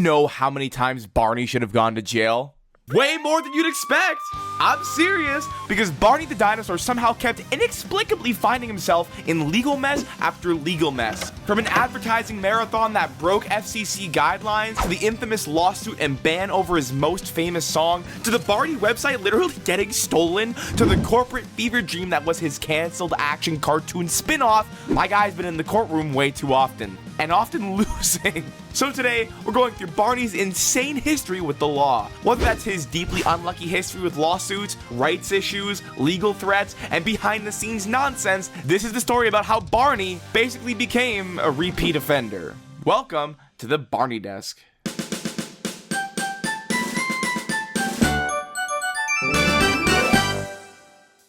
know how many times Barney should have gone to jail? Way more than you'd expect! I'm serious, because Barney the dinosaur somehow kept inexplicably finding himself in legal mess after legal mess. From an advertising marathon that broke FCC guidelines, to the infamous lawsuit and ban over his most famous song, to the Barney website literally getting stolen, to the corporate fever dream that was his cancelled action cartoon spin-off, my guy's been in the courtroom way too often. And often losing. So today, we're going through Barney's insane history with the law. Whether that's his deeply unlucky history with lawsuits, rights issues, legal threats, and behind-the-scenes nonsense, this is the story about how Barney basically became a repeat offender. Welcome to the Barney Desk.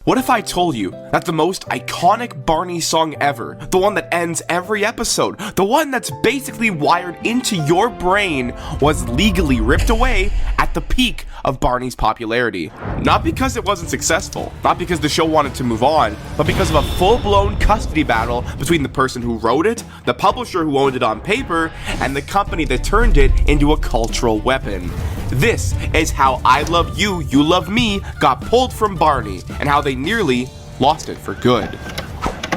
What if I told you that the most iconic Barney song ever, the one that ends every episode, the one that's basically wired into your brain, was legally ripped away at the peak of Barney's popularity? Not because it wasn't successful, not because the show wanted to move on, but because of a full-blown custody battle between the person who wrote it, the publisher who owned it on paper, and the company that turned it into a cultural weapon. This is how I Love You, You Love Me got pulled from Barney, and how they nearly lost it for good.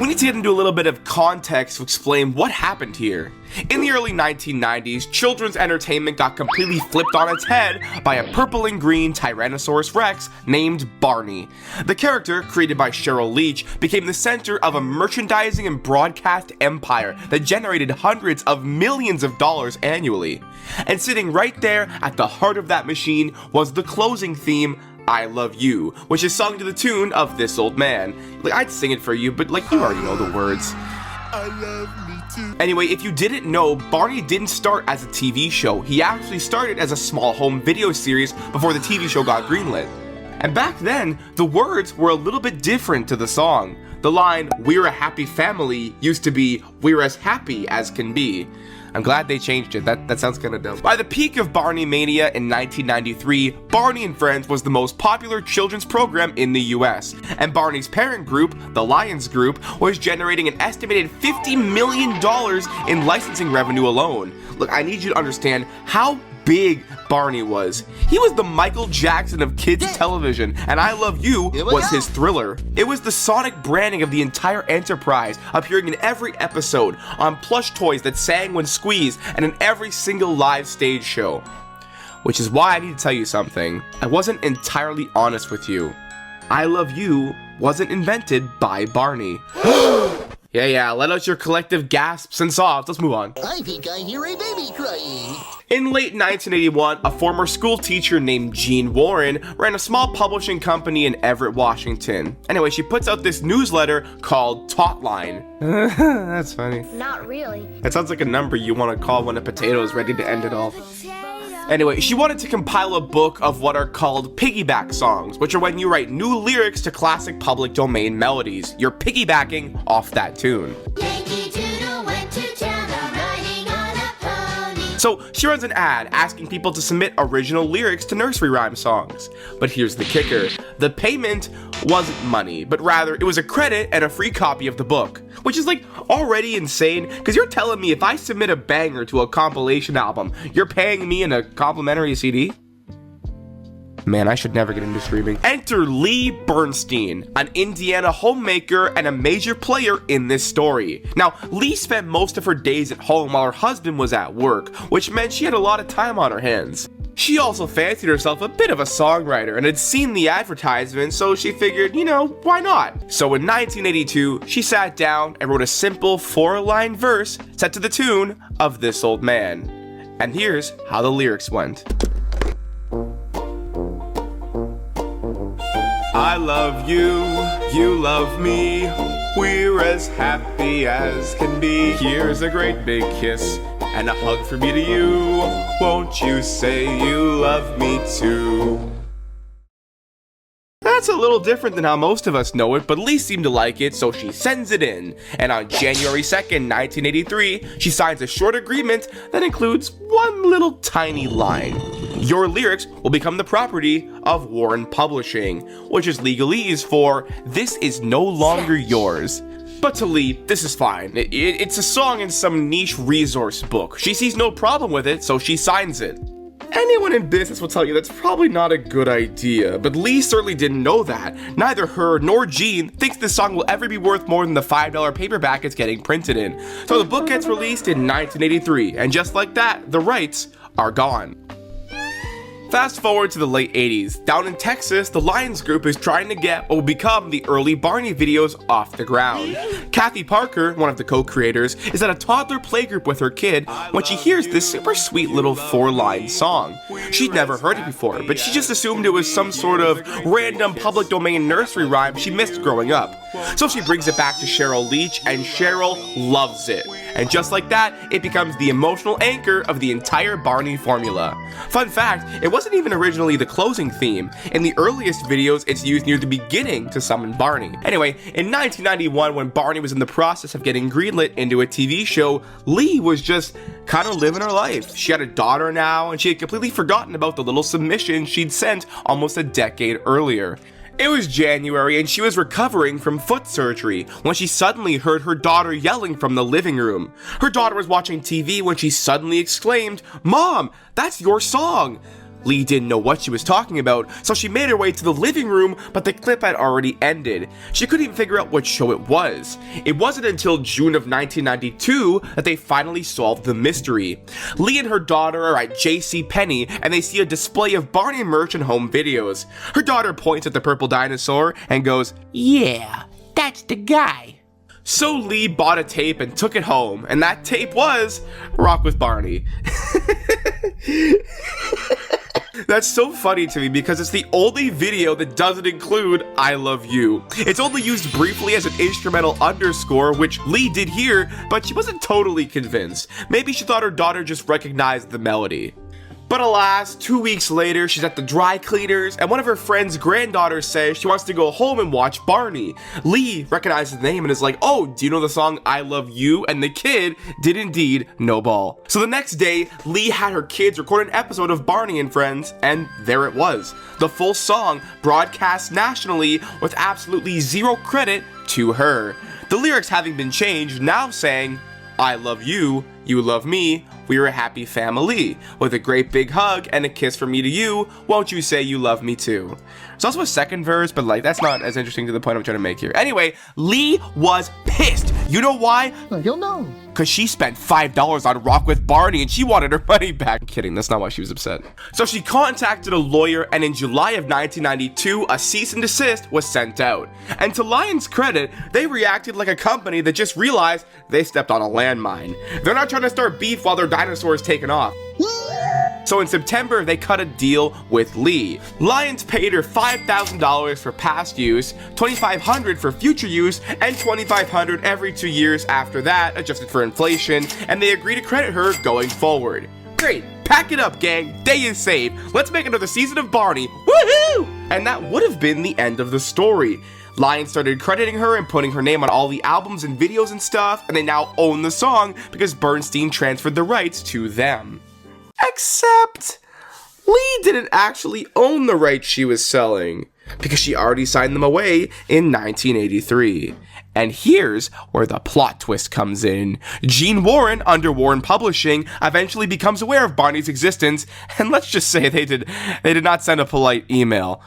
We need to get into a little bit of context to explain what happened here. In the early 1990s, children's entertainment got completely flipped on its head by a purple and green Tyrannosaurus Rex named Barney. The character, created by Cheryl Leach, became the center of a merchandising and broadcast empire that generated hundreds of millions of dollars annually. And sitting right there at the heart of that machine was the closing theme, I Love You, which is sung to the tune of This Old Man. Like, I'd sing it for you, but like, you already know the words. I love me too. Anyway, if you didn't know, Barney didn't start as a TV show. He actually started as a small home video series before the TV show got greenlit. And back then, the words were a little bit different to the song. The line, "We're a happy family," used to be, "We're as happy as can be." I'm glad they changed it. That sounds kind of dumb. By the peak of Barney Mania in 1993, Barney and Friends was the most popular children's program in the US. And Barney's parent group, the Lions Group, was generating an estimated $50 million in licensing revenue alone. Look, I need you to understand how big Barney was. He was the Michael Jackson of kids television, and I Love You was his Thriller. It was the sonic branding of the entire enterprise, appearing in every episode, on plush toys that sang when squeezed, and in every single live stage show. Which is why I need to tell you something. I wasn't entirely honest with you. I Love You wasn't invented by Barney. Yeah, let out your collective gasps and sobs. Let's move on. I think I hear a baby crying. In late 1981, a former school teacher named Jean Warren ran a small publishing company in Everett, Washington. Anyway, she puts out this newsletter called Totline. That's funny. Not really. That sounds like a number you want to call when a potato is ready to end it all. Anyway, she wanted to compile a book of what are called piggyback songs, which are when you write new lyrics to classic public domain melodies. You're piggybacking off that tune. Yankee Doodle went to town, riding on a pony. So she runs an ad asking people to submit original lyrics to nursery rhyme songs. But here's the kicker. The payment wasn't money, but rather it was a credit and a free copy of the book. Which is like already insane, because you're telling me if I submit a banger to a compilation album, you're paying me in a complimentary CD? Man, I should never get into streaming. Enter Lee Bernstein, an Indiana homemaker and a major player in this story. Now, Lee spent most of her days at home while her husband was at work, which meant she had a lot of time on her hands. She also fancied herself a bit of a songwriter and had seen the advertisement, so she figured, why not? So in 1982, she sat down and wrote a simple 4-line verse set to the tune of This Old Man. And here's how the lyrics went. I love you, you love me, we're as happy as can be. Here's a great big kiss and a hug from me to you. Won't you say you love me too? That's a little different than how most of us know it, but Lee seemed to like it, so she sends it in. And on January 2nd, 1983, she signs a short agreement that includes one little tiny line. Your lyrics will become the property of Warren Publishing, which is legalese for "this is no longer yours." But to Lee, this is fine. It's a song in some niche resource book. She sees no problem with it, so she signs it. Anyone in business will tell you that's probably not a good idea, but Lee certainly didn't know that. Neither her nor Gene thinks this song will ever be worth more than the $5 paperback it's getting printed in. So the book gets released in 1983, and just like that, the rights are gone. Fast forward to the late 80s. Down in Texas, the Lions group is trying to get what will become the early Barney videos off the ground. Kathy Parker, one of the co-creators, is at a toddler playgroup with her kid when she hears this super sweet little 4-line song. She'd never heard it before, but she just assumed it was some sort of random public domain nursery rhyme she missed growing up. So she brings it back to Cheryl Leach, and Cheryl loves it. And just like that, it becomes the emotional anchor of the entire Barney formula. Fun fact, it wasn't even originally the closing theme. In the earliest videos, it's used near the beginning to summon Barney. Anyway, in 1991, when Barney was in the process of getting greenlit into a TV show, Lee was just kind of living her life. She had a daughter now, and she had completely forgotten about the little submission she'd sent almost a decade earlier. It was January and she was recovering from foot surgery when she suddenly heard her daughter yelling from the living room. Her daughter was watching TV when she suddenly exclaimed, "Mom, that's your song!" Lee didn't know what she was talking about, so she made her way to the living room, but the clip had already ended. She couldn't even figure out what show it was. It wasn't until June of 1992 that they finally solved the mystery. Lee and her daughter are at JCPenney, and they see a display of Barney merch and home videos. Her daughter points at the purple dinosaur and goes, "Yeah, that's the guy." So Lee bought a tape and took it home, and that tape was Rock with Barney. That's so funny to me because it's the only video that doesn't include "I Love You." It's only used briefly as an instrumental underscore, which Lee did hear, but she wasn't totally convinced. Maybe she thought her daughter just recognized the melody. But alas, 2 weeks later, she's at the dry cleaners, and one of her friend's granddaughters says she wants to go home and watch Barney. Lee recognizes the name and is like, "Oh, do you know the song I Love You?" And the kid did indeed know ball. So the next day, Lee had her kids record an episode of Barney and Friends, and there it was. The full song broadcast nationally with absolutely zero credit to her. The lyrics having been changed, now saying, "I love you, you love me, we're a happy family. With a great big hug and a kiss from me to you, won't you say you love me too?" There's also a second verse, but like that's not as interesting to the point I'm trying to make here. Anyway, Lee was pissed. You know why? I don't know. Because she spent $5 on Rock with Barney and she wanted her money back. I'm kidding, that's not why she was upset. So she contacted a lawyer, and in July of 1992, a cease and desist was sent out. And to Lion's credit, they reacted like a company that just realized they stepped on a landmine. They're not trying to start beef while their dinosaur is taken off. So in September, they cut a deal with Lee. Lions paid her $5,000 for past use, $2,500 for future use, and $2,500 every 2 years after that, adjusted for inflation, and they agreed to credit her going forward. Great, pack it up, gang, day is saved. Let's make another season of Barney, woohoo! And that would have been the end of the story. Lions started crediting her and putting her name on all the albums and videos and stuff, and they now own the song because Bernstein transferred the rights to them. Except, Lee didn't actually own the rights she was selling, because she already signed them away in 1983. And here's where the plot twist comes in. Gene Warren, under Warren Publishing, eventually becomes aware of Barney's existence, and let's just say they did not send a polite email.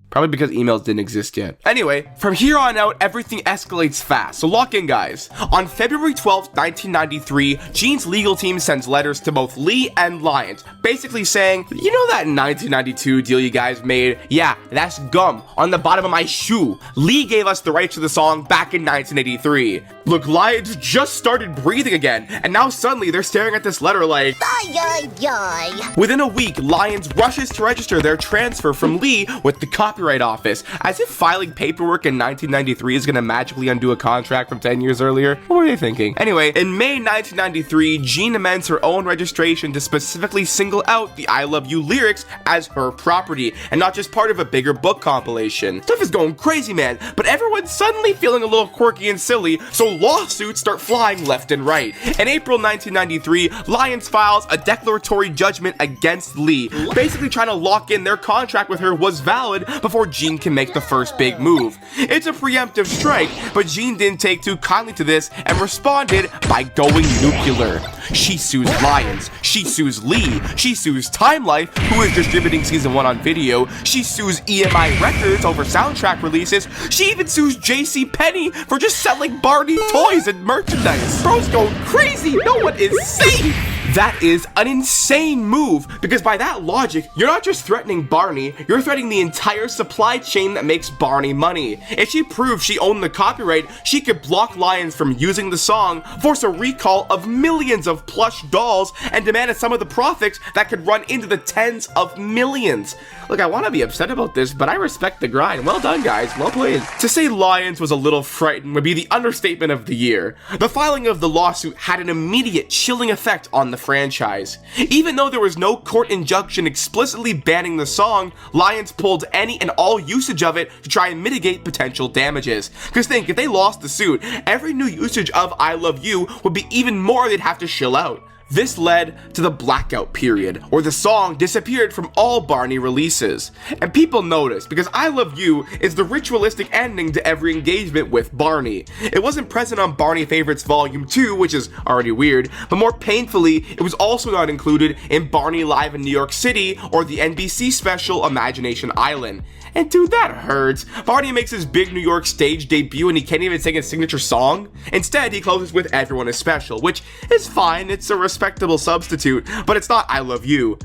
Probably because emails didn't exist yet. Anyway, from here on out, everything escalates fast, so lock in, guys. On February 12th, 1993, Gene's legal team sends letters to both Lee and Lions, basically saying, "You know that 1992 deal you guys made? Yeah, that's gum on the bottom of my shoe. Lee gave us the rights to the song back in 1983. Look, Lions just started breathing again, and now suddenly they're staring at this letter like, Ay, ay, ay. Within a week, Lions rushes to register their transfer from Lee with the Copyright Office, as if filing paperwork in 1993 is gonna magically undo a contract from 10 years earlier. What were they thinking? Anyway, in May 1993, Gene amends her own registration to specifically single out the I Love You lyrics as her property, and not just part of a bigger book compilation. Stuff is going crazy, man, but everyone's suddenly feeling a little quirky and silly, so lawsuits start flying left and right. In April 1993, Lions files a declaratory judgment against Lee, basically trying to lock in their contract with her was valid before Jean can make the first big move. It's a preemptive strike, but Jean didn't take too kindly to this and responded by going nuclear. She sues Lions, she sues Lee, she sues Time Life, who is distributing season 1 on video, she sues EMI Records over soundtrack releases, she even sues JCPenney for just selling Barney toys and merchandise. Bro's going crazy, no one is safe! That is an insane move, because by that logic, you're not just threatening Barney, you're threatening the entire supply chain that makes Barney money. If she proved she owned the copyright, she could block Lions from using the song, force a recall of millions of plush dolls, and demand some of the profits that could run into the tens of millions. Look, I want to be upset about this, but I respect the grind. Well done, guys. Well played. To say Lions was a little frightened would be the understatement of the year. The filing of the lawsuit had an immediate chilling effect on the franchise. Even though there was no court injunction explicitly banning the song, Lions pulled any and all usage of it to try and mitigate potential damages. Because think, if they lost the suit, every new usage of I Love You would be even more they'd have to shill out. This led to the blackout period, where the song disappeared from all Barney releases. And people noticed, because I Love You is the ritualistic ending to every engagement with Barney. It wasn't present on Barney Favorites Volume 2, which is already weird, but more painfully, it was also not included in Barney Live in New York City or the NBC special Imagination Island. And dude, that hurts. Barney makes his big New York stage debut and he can't even sing his signature song. Instead, he closes with Everyone is Special, which is fine, it's a respectable substitute, but it's not I Love You.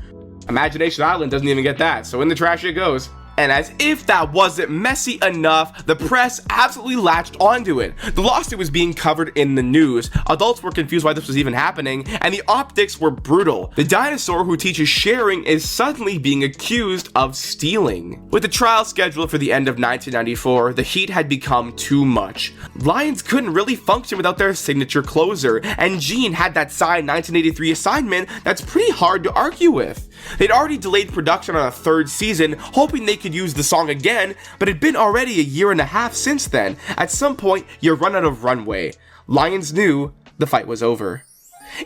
Imagination Island doesn't even get that, so in the trash it goes. And as if that wasn't messy enough, the press absolutely latched onto it. The lawsuit was being covered in the news. Adults were confused why this was even happening, and the optics were brutal. The dinosaur who teaches sharing is suddenly being accused of stealing. With the trial scheduled for the end of 1994, the heat had become too much. Lions couldn't really function without their signature closer, and Jean had that signed 1983 assignment that's pretty hard to argue with. They'd already delayed production on a third season, hoping they could use the song again, but it'd been already a year and a half since then. At some point, you run out of runway. Lions knew the fight was over.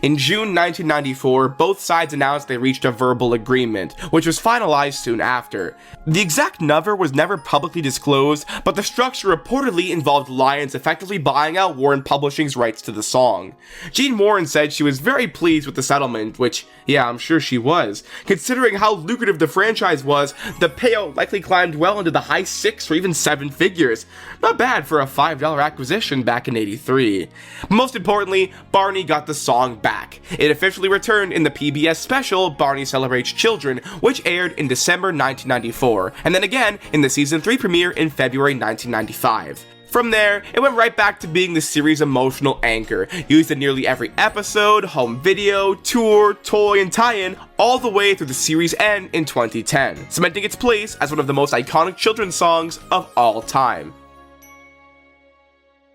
In June 1994, both sides announced they reached a verbal agreement, which was finalized soon after. The exact number was never publicly disclosed, but the structure reportedly involved Lions effectively buying out Warren Publishing's rights to the song. Jean Warren said she was very pleased with the settlement, which, yeah, I'm sure she was. Considering how lucrative the franchise was, the payout likely climbed well into the high 6 or even 7 figures. Not bad for a $5 acquisition back in '83. Most importantly, Barney got the song back. It officially returned in the PBS special Barney Celebrates Children, which aired in December 1994, and then again in the season 3 premiere in February 1995. From there, it went right back to being the series' emotional anchor, used in nearly every episode, home video, tour, toy, and tie-in, all the way through the series' end in 2010, cementing its place as one of the most iconic children's songs of all time.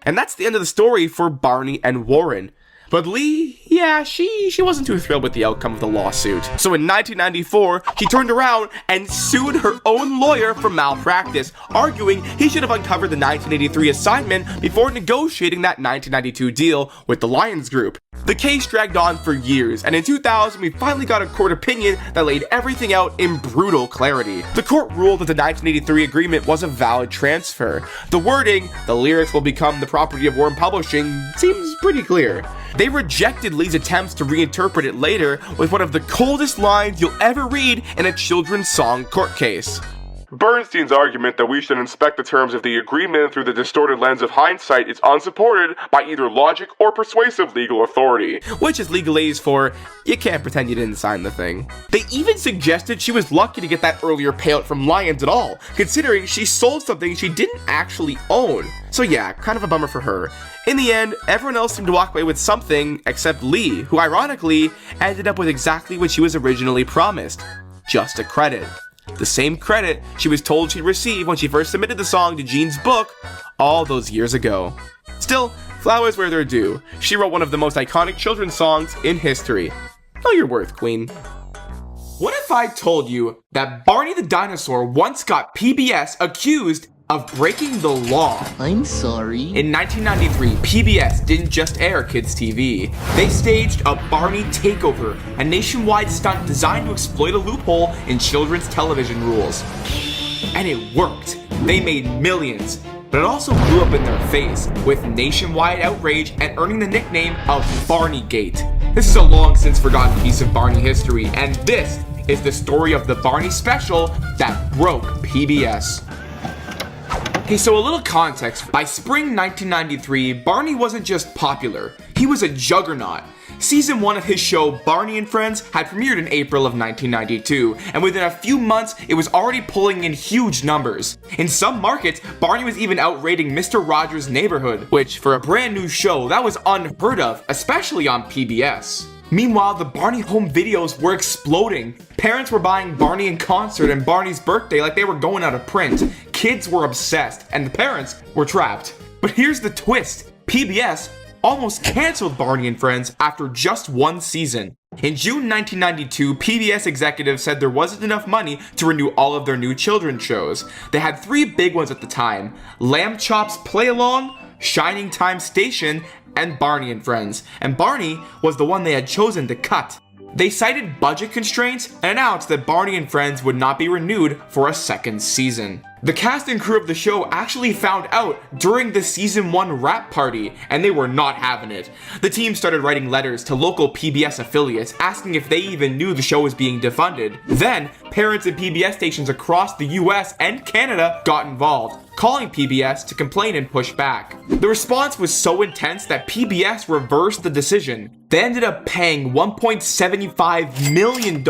And that's the end of the story for Barney and Warren. But Lee, yeah, she wasn't too thrilled with the outcome of the lawsuit. So in 1994, she turned around and sued her own lawyer for malpractice, arguing he should have uncovered the 1983 assignment before negotiating that 1992 deal with the Lions Group. The case dragged on for years, and in 2000, we finally got a court opinion that laid everything out in brutal clarity. The court ruled that the 1983 agreement was a valid transfer. The wording, "the lyrics will become the property of Warren Publishing," seems pretty clear. They rejected Lee's attempts to reinterpret it later with one of the coldest lines you'll ever read in a children's song court case. Bernstein's argument that we should inspect the terms of the agreement through the distorted lens of hindsight is unsupported by either logic or persuasive legal authority. Which is legalese for, you can't pretend you didn't sign the thing. They even suggested she was lucky to get that earlier payout from Lions at all, considering she sold something she didn't actually own. So yeah, kind of a bummer for her. In the end, everyone else seemed to walk away with something except Lee, who ironically ended up with exactly what she was originally promised. Just a credit. The same credit she was told she'd receive when she first submitted the song to Jean's book all those years ago. Still, flowers where they're due. She wrote one of the most iconic children's songs in history. Know your worth, Queen. What if I told you that Barney the dinosaur once got PBS accused of breaking the law? I'm sorry. In 1993, PBS didn't just air kids' TV. They staged a Barney takeover, a nationwide stunt designed to exploit a loophole in children's television rules. And it worked. They made millions. But it also blew up in their face, with nationwide outrage and earning the nickname of Barneygate. This is a long since forgotten piece of Barney history, and this is the story of the Barney special that broke PBS. Okay, so a little context. By spring 1993, Barney wasn't just popular, he was a juggernaut. Season 1 of his show, Barney and Friends, had premiered in April of 1992, and within a few months, it was already pulling in huge numbers. In some markets, Barney was even outrating Mr. Rogers' Neighborhood, which, for a brand new show, that was unheard of, especially on PBS. Meanwhile, the Barney home videos were exploding. Parents were buying Barney in concert and Barney's birthday like they were going out of print. Kids were obsessed, and the parents were trapped. But here's the twist. PBS almost canceled Barney and Friends after just one season. In June 1992, PBS executives said there wasn't enough money to renew all of their new children's shows. They had 3 big ones at the time: Lamb Chop's Play Along, Shining Time Station, and Barney and Friends, and Barney was the one they had chosen to cut. They cited budget constraints and announced that Barney and Friends would not be renewed for a second season. The cast and crew of the show actually found out during the season 1 wrap party, and they were not having it. The team started writing letters to local PBS affiliates asking if they even knew the show was being defunded. Then, parents and PBS stations across the US and Canada got involved, calling PBS to complain and push back. The response was so intense that PBS reversed the decision. They ended up paying $1.75 million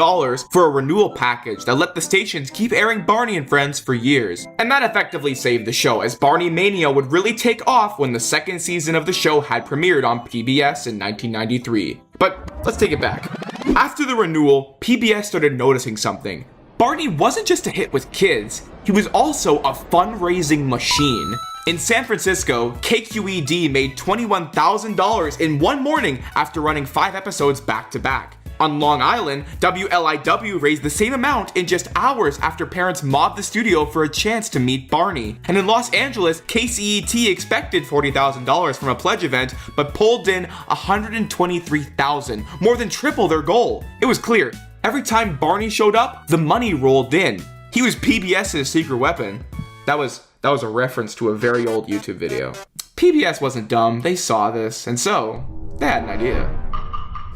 for a renewal package that let the stations keep airing Barney and Friends for years. And that effectively saved the show, as Barney Mania would really take off when the second season of the show had premiered on PBS in 1993. But let's take it back. After the renewal, PBS started noticing something. Barney wasn't just a hit with kids, he was also a fundraising machine. In San Francisco, KQED made $21,000 in one morning after running 5 episodes back to back. On Long Island, WLIW raised the same amount in just hours after parents mobbed the studio for a chance to meet Barney. And in Los Angeles, KCET expected $40,000 from a pledge event, but pulled in $123,000, more than triple their goal. It was clear, every time Barney showed up, the money rolled in. He was PBS's secret weapon. That was a reference to a very old YouTube video. PBS wasn't dumb, they saw this, and so, they had an idea.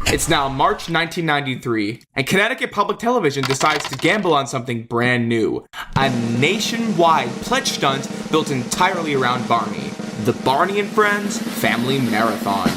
It's now March 1993, and Connecticut Public Television decides to gamble on something brand new. A nationwide pledge stunt built entirely around Barney. The Barney and Friends Family Marathon.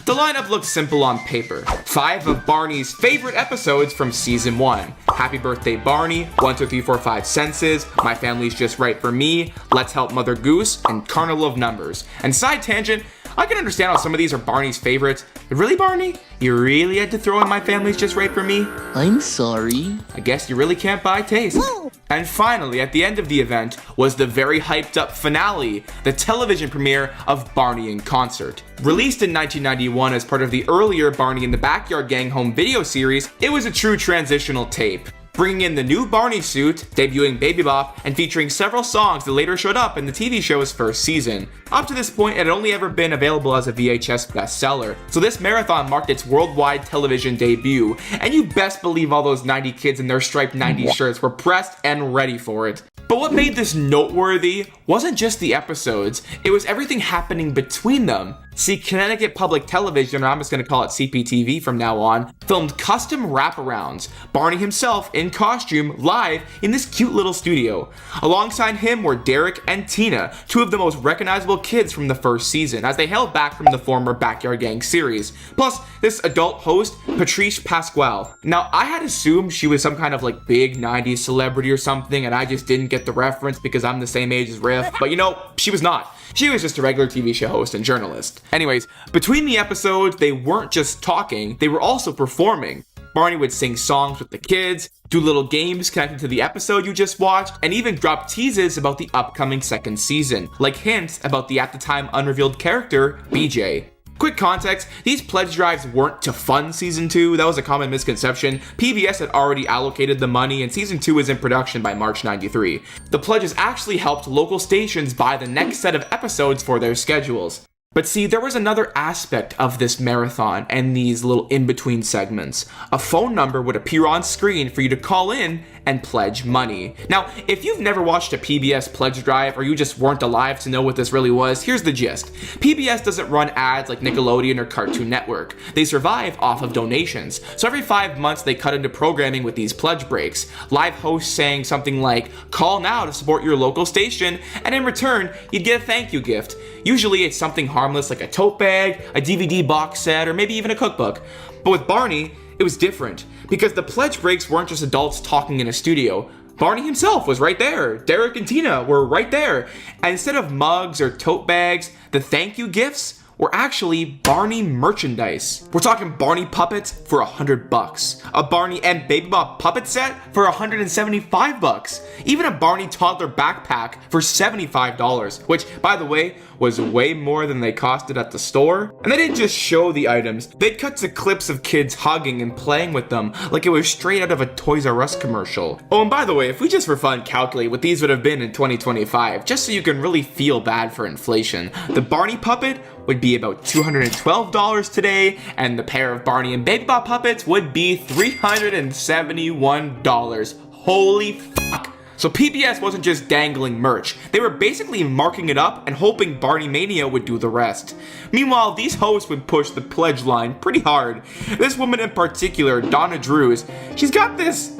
The lineup looks simple on paper. 5 of Barney's favorite episodes from season 1. Happy Birthday Barney, 1, 2, 3, 4, 5 Senses, My Family's Just Right for Me, Let's Help Mother Goose, and Carnival of Numbers. And side tangent, I can understand how some of these are Barney's favorites. But really, Barney? You really had to throw in My Family's Just Right for Me? I'm sorry. I guess you really can't buy taste. Whoa. And finally, at the end of the event, was the very hyped up finale, the television premiere of Barney in Concert. Released in 1991 as part of the earlier Barney in the Backyard Gang home video series, it was a true transitional tape, bringing in the new Barney suit, debuting Baby Bop, and featuring several songs that later showed up in the TV show's first season. Up to this point, it had only ever been available as a VHS bestseller, so this marathon marked its worldwide television debut, and you best believe all those 90 kids in their striped 90s shirts were pressed and ready for it. But what made this noteworthy wasn't just the episodes, it was everything happening between them. See, Connecticut Public Television, or I'm just going to call it CPTV from now on, filmed custom wraparounds, Barney himself in costume live in this cute little studio. Alongside him were Derek and Tina, 2 of the most recognizable kids from the first season, as they held back from the former Backyard Gang series. Plus, this adult host, Patrice Pasquale. Now, I had assumed she was some kind of like big 90s celebrity or something, and I just didn't get the reference because I'm the same age as Riff, but you know, she was not. She was just a regular TV show host and journalist. Anyways, between the episodes, they weren't just talking, they were also performing. Barney would sing songs with the kids, do little games connected to the episode you just watched, and even drop teases about the upcoming second season, like hints about the at the time unrevealed character, BJ. Quick context, these pledge drives weren't to fund season 2, that was a common misconception. PBS had already allocated the money and season 2 was in production by March 93. The pledges actually helped local stations buy the next set of episodes for their schedules. But see, there was another aspect of this marathon and these little in-between segments. A phone number would appear on screen for you to call in and pledge money. Now, if you've never watched a PBS pledge drive or you just weren't alive to know what this really was, here's the gist. PBS doesn't run ads like Nickelodeon or Cartoon Network. They survive off of donations. So every 5 months they cut into programming with these pledge breaks. Live hosts saying something like, call now to support your local station, and in return, you'd get a thank you gift. Usually it's something harmless like a tote bag, a DVD box set, or maybe even a cookbook. But with Barney, it was different, because the pledge breaks weren't just adults talking in a studio. Barney himself was right there. Derek and Tina were right there. And instead of mugs or tote bags, the thank you gifts were actually Barney merchandise. We're talking Barney puppets for $100, a Barney and Baby Bop puppet set for $175, even a Barney toddler backpack for $75, which, by the way, was way more than they costed at the store. And they didn't just show the items, they'd cut to clips of kids hugging and playing with them like it was straight out of a Toys R Us commercial. Oh, and by the way, if we just for fun calculate what these would have been in 2025, just so you can really feel bad for inflation, the Barney puppet would be about $212 today, and the pair of Barney and Baby Bop puppets would be $371. Holy fuck. So PBS wasn't just dangling merch, they were basically marking it up and hoping Barney Mania would do the rest. Meanwhile, these hosts would push the pledge line pretty hard. This woman in particular, Donna Drews, she's got this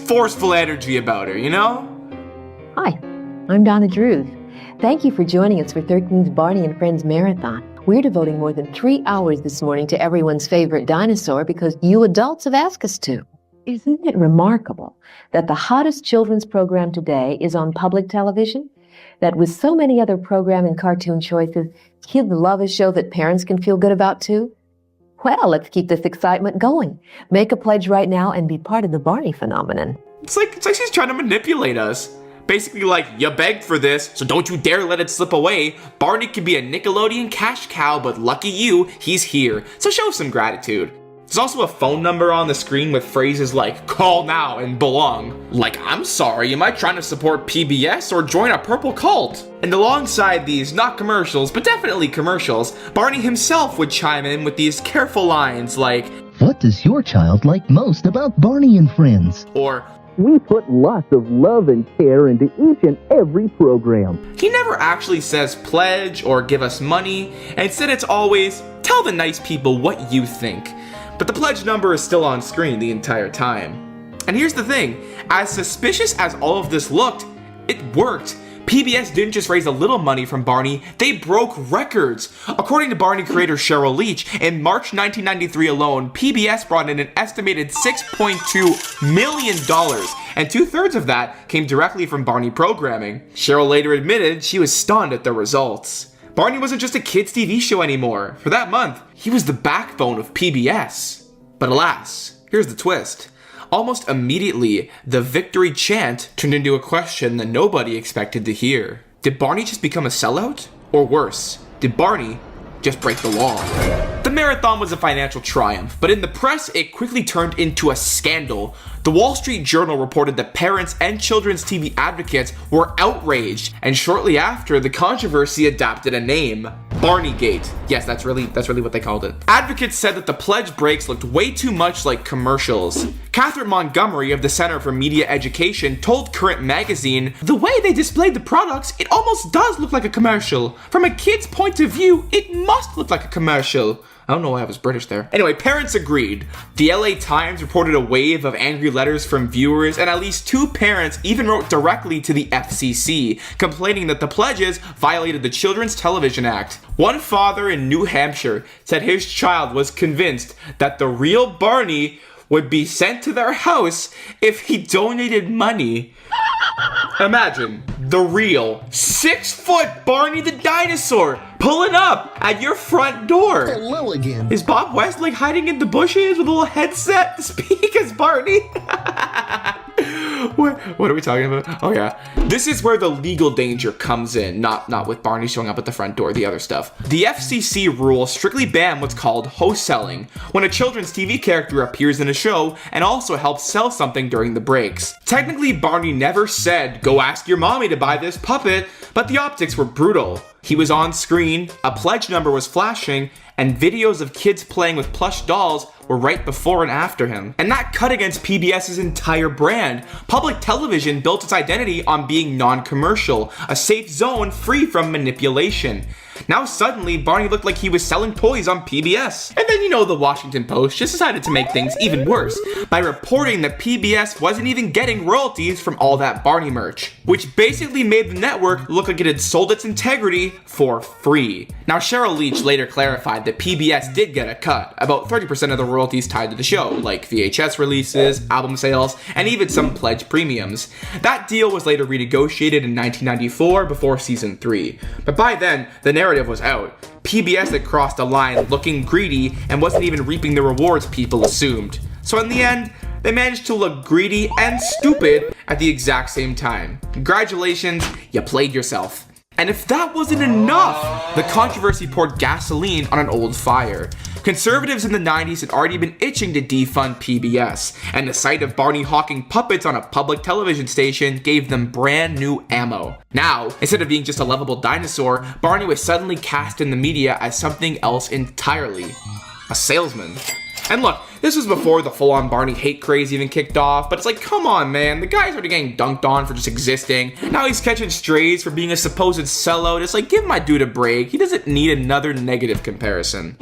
forceful energy about her, you know? Hi, I'm Donna Drews. Thank you for joining us for 13's Barney and Friends Marathon. We're devoting more than 3 hours this morning to everyone's favorite dinosaur because you adults have asked us to. Isn't it remarkable that the hottest children's program today is on public television? That with so many other program and cartoon choices, kids love a show that parents can feel good about too? Well, let's keep this excitement going. Make a pledge right now and be part of the Barney phenomenon. It's like she's trying to manipulate us. Basically like, you begged for this, so don't you dare let it slip away. Barney could be a Nickelodeon cash cow, but lucky you, he's here. So show some gratitude. There's also a phone number on the screen with phrases like, call now and belong. Like, I'm sorry, am I trying to support PBS or join a purple cult? And alongside these, not commercials, but definitely commercials, Barney himself would chime in with these careful lines like, what does your child like most about Barney and Friends? Or, we put lots of love and care into each and every program. He never actually says pledge or give us money, and instead it's always, tell the nice people what you think. But the pledge number is still on screen the entire time. And here's the thing, as suspicious as all of this looked, it worked. PBS didn't just raise a little money from Barney, they broke records. According to Barney creator Cheryl Leach, in March 1993 alone, PBS brought in an estimated $6.2 million, and 2/3 of that came directly from Barney programming. Cheryl later admitted she was stunned at the results. Barney wasn't just a kids' TV show anymore. For that month, he was the backbone of PBS. But alas, here's the twist. Almost immediately, the victory chant turned into a question that nobody expected to hear. Did Barney just become a sellout? Or worse, did Barney just break the law? The marathon was a financial triumph, but in the press, it quickly turned into a scandal. The Wall Street Journal reported that parents and children's TV advocates were outraged, and shortly after, the controversy adopted a name. Barneygate. Yes, that's really what they called it. Advocates said that the pledge breaks looked way too much like commercials. Catherine Montgomery of the Center for Media Education told Current Magazine, the way they displayed the products, it almost does look like a commercial. From a kid's point of view, it must look like a commercial. I don't know why I was British there. Anyway, parents agreed. The LA Times reported a wave of angry letters from viewers, and at least 2 parents even wrote directly to the FCC, complaining that the pledges violated the Children's Television Act. One father in New Hampshire said his child was convinced that the real Barney would be sent to their house if he donated money. Imagine the real 6-foot Barney the dinosaur pulling up at your front door. Hello again. Is Bob Westlake hiding in the bushes with a little headset to speak as Barney? What are we talking about? Oh yeah. This is where the legal danger comes in, not with Barney showing up at the front door, the other stuff. The FCC rules strictly ban what's called host selling, when a children's TV character appears in a show and also helps sell something during the breaks. Technically, Barney never said, go ask your mommy to buy this puppet, but the optics were brutal. He was on screen, a pledge number was flashing, and videos of kids playing with plush dolls were right before and after him. And that cut against PBS's entire brand. Public television built its identity on being non-commercial, a safe zone free from manipulation. Now suddenly, Barney looked like he was selling toys on PBS. And then the Washington Post just decided to make things even worse by reporting that PBS wasn't even getting royalties from all that Barney merch, which basically made the network look like it had sold its integrity for free. Now Cheryl Leach later clarified that PBS did get a cut, about 30% of the royalties tied to the show, like VHS releases, album sales, and even some pledge premiums. That deal was later renegotiated in 1994 before season 3, but by then, the narrative was out. PBS had crossed a line looking greedy and wasn't even reaping the rewards people assumed. So in the end, they managed to look greedy and stupid at the exact same time. Congratulations, you played yourself. And if that wasn't enough, the controversy poured gasoline on an old fire. Conservatives in the 90s had already been itching to defund PBS, and the sight of Barney hawking puppets on a public television station gave them brand new ammo. Now, instead of being just a lovable dinosaur, Barney was suddenly cast in the media as something else entirely. A salesman. And look, this was before the full-on Barney hate craze even kicked off, but it's like, come on man, the guy's already getting dunked on for just existing. Now he's catching strays for being a supposed sellout. It's like, give my dude a break. He doesn't need another negative comparison.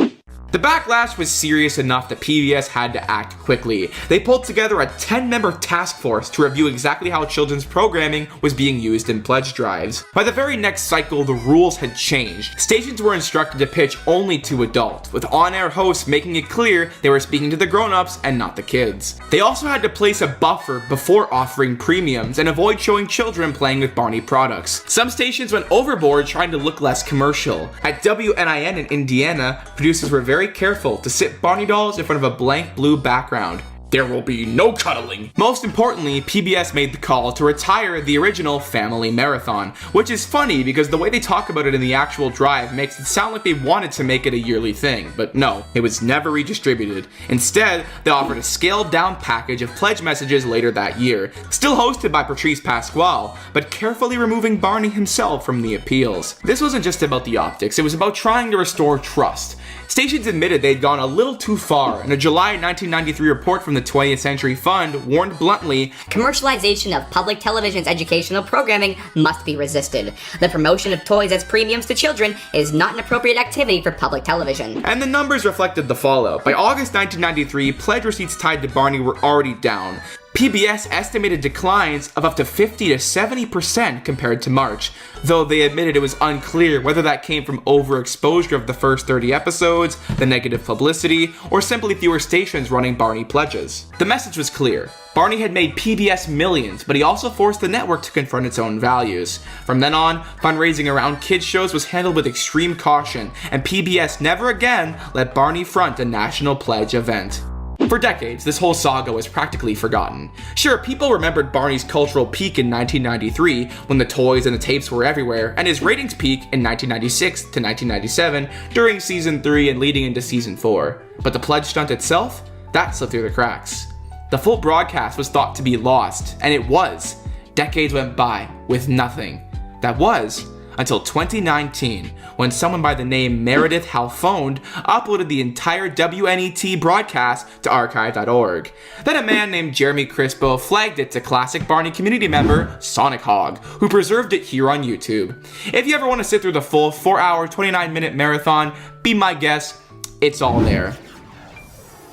The backlash was serious enough that PBS had to act quickly. They pulled together a 10-member task force to review exactly how children's programming was being used in pledge drives. By the very next cycle, the rules had changed. Stations were instructed to pitch only to adults, with on-air hosts making it clear they were speaking to the grown-ups and not the kids. They also had to place a buffer before offering premiums and avoid showing children playing with Barney products. Some stations went overboard trying to look less commercial. At WNIN in Indiana, producers were very careful to sit Barney dolls in front of a blank blue background. There will be no cuddling. Most importantly, PBS made the call to retire the original Family Marathon, which is funny because the way they talk about it in the actual drive makes it sound like they wanted to make it a yearly thing, but no, it was never redistributed. Instead, they offered a scaled-down package of pledge messages later that year, still hosted by Patrice Pasquale, but carefully removing Barney himself from the appeals. This wasn't just about the optics, it was about trying to restore trust. Stations admitted they'd gone a little too far, and a July 1993 report from the 20th Century Fund warned bluntly, "Commercialization of public television's educational programming must be resisted. The promotion of toys as premiums to children is not an appropriate activity for public television." And the numbers reflected the fallout. By August 1993, pledge receipts tied to Barney were already down. PBS estimated declines of up to 50 to 70% compared to March, though they admitted it was unclear whether that came from overexposure of the first 30 episodes, the negative publicity, or simply fewer stations running Barney pledges. The message was clear. Barney had made PBS millions, but he also forced the network to confront its own values. From then on, fundraising around kids shows was handled with extreme caution, and PBS never again let Barney front a national pledge event. For decades, this whole saga was practically forgotten. Sure, people remembered Barney's cultural peak in 1993, when the toys and the tapes were everywhere, and his ratings peak in 1996 to 1997, during season 3 and leading into season 4. But the pledge stunt itself? That slipped through the cracks. The full broadcast was thought to be lost, and it was. Decades went by, with nothing. That was, until 2019, when someone by the name Meredith Halfond uploaded the entire WNET broadcast to archive.org. Then a man named Jeremy Crispo flagged it to classic Barney community member Sonic Hog, who preserved it here on YouTube. If you ever want to sit through the full 4-hour, 29-minute marathon, be my guest, it's all there.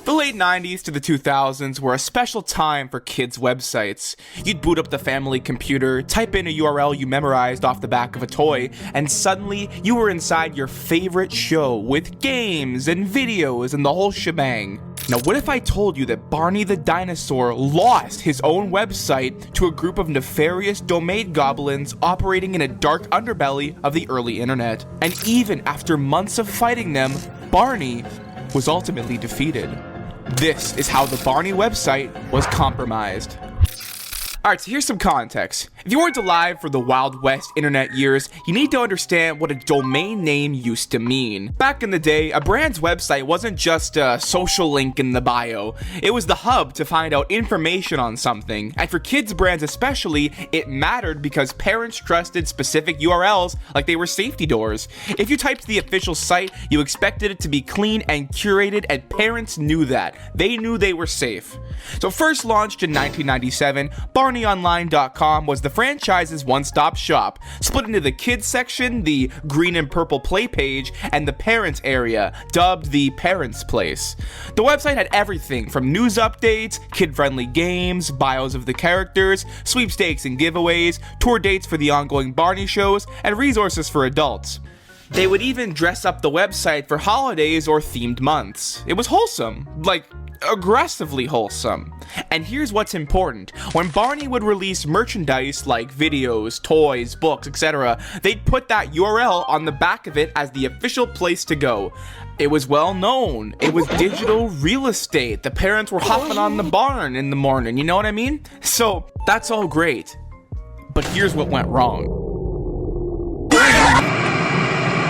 The late 90s to the 2000s were a special time for kids' websites. You'd boot up the family computer, type in a URL you memorized off the back of a toy, and suddenly you were inside your favorite show with games and videos and the whole shebang. Now what if I told you that Barney the dinosaur lost his own website to a group of nefarious domain goblins operating in a dark underbelly of the early internet? And even after months of fighting them, Barney was ultimately defeated. This is how the Barney website was compromised. Alright, so here's some context. If you weren't alive for the Wild West internet years, you need to understand what a domain name used to mean. Back in the day, a brand's website wasn't just a social link in the bio. It was the hub to find out information on something. And for kids brands especially, it mattered because parents trusted specific URLs like they were safety doors. If you typed the official site, you expected it to be clean and curated, and parents knew that. They knew they were safe. So first launched in 1997, Barneygate.com was the franchise's one-stop shop, split into the kids section, the green and purple play page, and the parents area, dubbed the Parents Place. The website had everything from news updates, kid-friendly games, bios of the characters, sweepstakes and giveaways, tour dates for the ongoing Barney shows, and resources for adults. They would even dress up the website for holidays or themed months. It was wholesome, like aggressively wholesome. And here's what's important. When Barney would release merchandise like videos, toys, books, etc., they'd put that URL on the back of it as the official place to go. It was well known. It was digital real estate. The parents were hopping on the barn in the morning, you know what I mean? So that's all great. But here's what went wrong.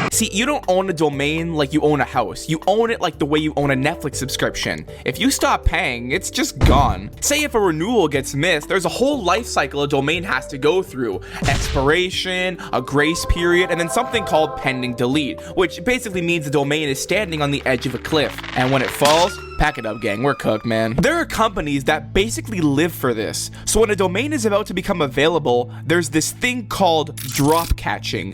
See, you don't own a domain like you own a house. You own it like the way you own a Netflix subscription. If you stop paying, it's just gone. Say if a renewal gets missed, there's a whole life cycle a domain has to go through. Expiration, a grace period, and then something called pending delete, which basically means the domain is standing on the edge of a cliff. And when it falls, pack it up, gang, we're cooked, man. There are companies that basically live for this. So when a domain is about to become available, there's this thing called drop catching.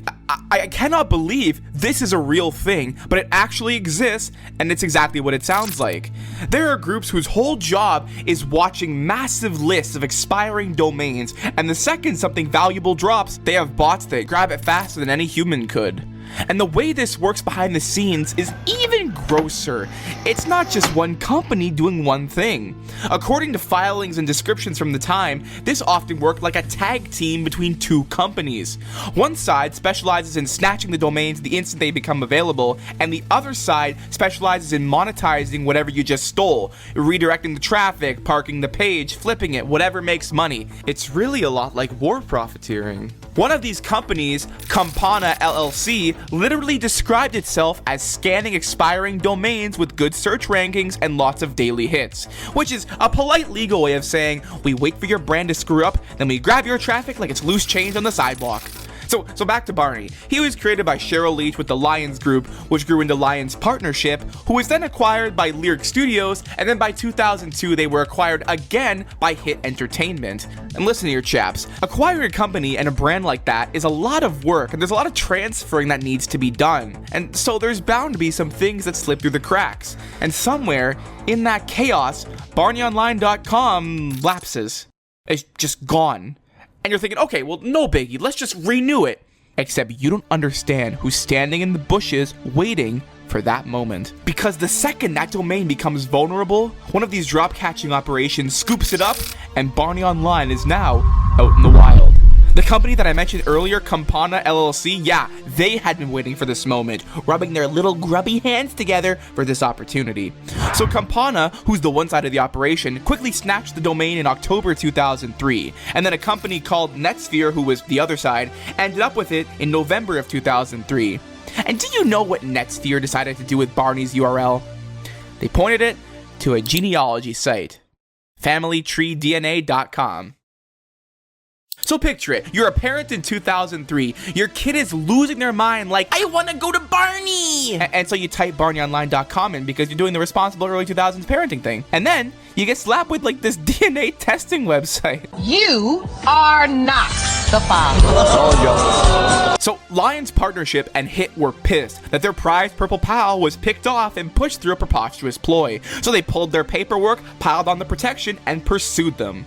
I cannot believe this is a real thing, but it actually exists, and it's exactly what it sounds like. There are groups whose whole job is watching massive lists of expiring domains, and the second something valuable drops, they have bots that grab it faster than any human could. And the way this works behind the scenes is even grosser. It's not just one company doing one thing. According to filings and descriptions from the time, this often worked like a tag team between two companies. One side specializes in snatching the domains the instant they become available, and the other side specializes in monetizing whatever you just stole, redirecting the traffic, parking the page, flipping it, whatever makes money. It's really a lot like war profiteering. One of these companies, Campana LLC, literally described itself as scanning expiring domains with good search rankings and lots of daily hits, which is a polite legal way of saying we wait for your brand to screw up, then we grab your traffic like it's loose change on the sidewalk. So back to Barney. He was created by Cheryl Leach with the Lions Group, which grew into Lions Partnership, who was then acquired by Lyric Studios, and then by 2002 they were acquired again by Hit Entertainment. And listen here, chaps, acquiring a company and a brand like that is a lot of work, and there's a lot of transferring that needs to be done. And so there's bound to be some things that slip through the cracks. And somewhere in that chaos, BarneyOnline.com lapses. It's just gone. And you're thinking, okay, well, no biggie, let's just renew it. Except you don't understand who's standing in the bushes waiting for that moment. Because the second that domain becomes vulnerable, one of these drop catching operations scoops it up, and Barney Online is now out in the wild. The company that I mentioned earlier, Campana LLC, yeah, they had been waiting for this moment, rubbing their little grubby hands together for this opportunity. So Campana, who's the one side of the operation, quickly snatched the domain in October 2003, and then a company called Netsphere, who was the other side, ended up with it in November of 2003. And do you know what Netsphere decided to do with Barney's URL? They pointed it to a genealogy site, FamilyTreeDNA.com. So picture it, you're a parent in 2003, your kid is losing their mind like, I want to go to Barney! And so you type BarneyOnline.com in because you're doing the responsible early 2000s parenting thing. And then you get slapped with like this DNA testing website. You are not the father. So Lions Partnership and Hit were pissed that their prized purple pal was picked off and pushed through a preposterous ploy. So they pulled their paperwork, piled on the protection, and pursued them.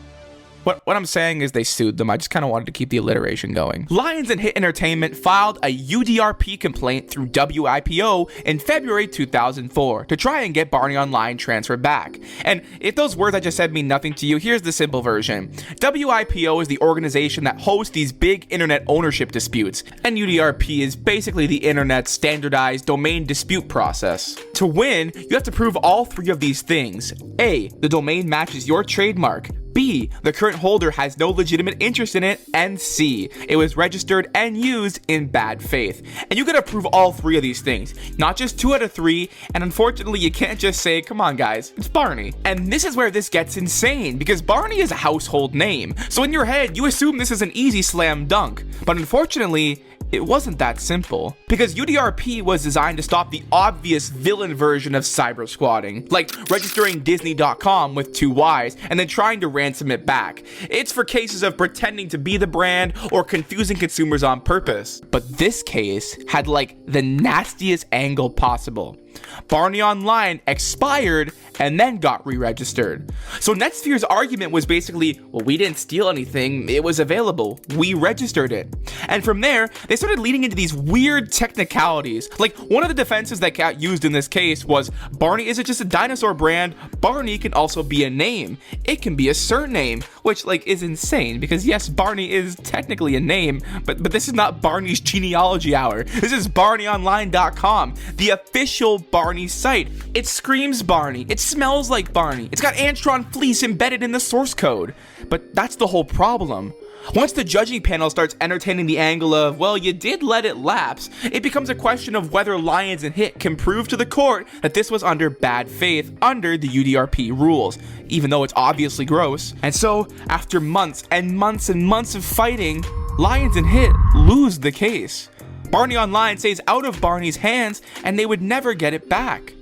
What I'm saying is they sued them. I just kind of wanted to keep the alliteration going. Lions and Hit Entertainment filed a UDRP complaint through WIPO in February 2004 to try and get Barney Online transferred back. And if those words I just said mean nothing to you, here's the simple version. WIPO is the organization that hosts these big internet ownership disputes, and UDRP is basically the internet's standardized domain dispute process. To win, you have to prove all three of these things. A, the domain matches your trademark. B, the current holder has no legitimate interest in it, and C, it was registered and used in bad faith. And you gotta prove all three of these things, not just 2 out of 3, and unfortunately you can't just say, come on guys, it's Barney. And this is where this gets insane, because Barney is a household name, so in your head you assume this is an easy slam dunk, but unfortunately, it wasn't that simple, because UDRP was designed to stop the obvious villain version of cyber squatting, like registering Disney.com with 2 Ys and then trying to ransom it back. It's for cases of pretending to be the brand or confusing consumers on purpose. But this case had like the nastiest angle possible. Barney Online expired and then got re-registered. So Netsphere's argument was basically, well, we didn't steal anything, it was available, we registered it. And from there, they started leading into these weird technicalities. Like, one of the defenses that got used in this case was, Barney isn't just a dinosaur brand, Barney can also be a name. It can be a surname, which like is insane, because yes, Barney is technically a name, but this is not Barney's genealogy hour. This is BarneyOnline.com, the official Barney site. It screams Barney, it smells like Barney, it's got Antron fleece embedded in the source code. But that's the whole problem. Once the judging panel starts entertaining the angle of, well, you did let it lapse, it becomes a question of whether Lions and Hit can prove to the court that this was under bad faith under the UDRP rules, even though it's obviously gross. And so, after months and months and months of fighting, Lions and Hit lose the case. Barney Online stays out of Barney's hands, and they would never get it back.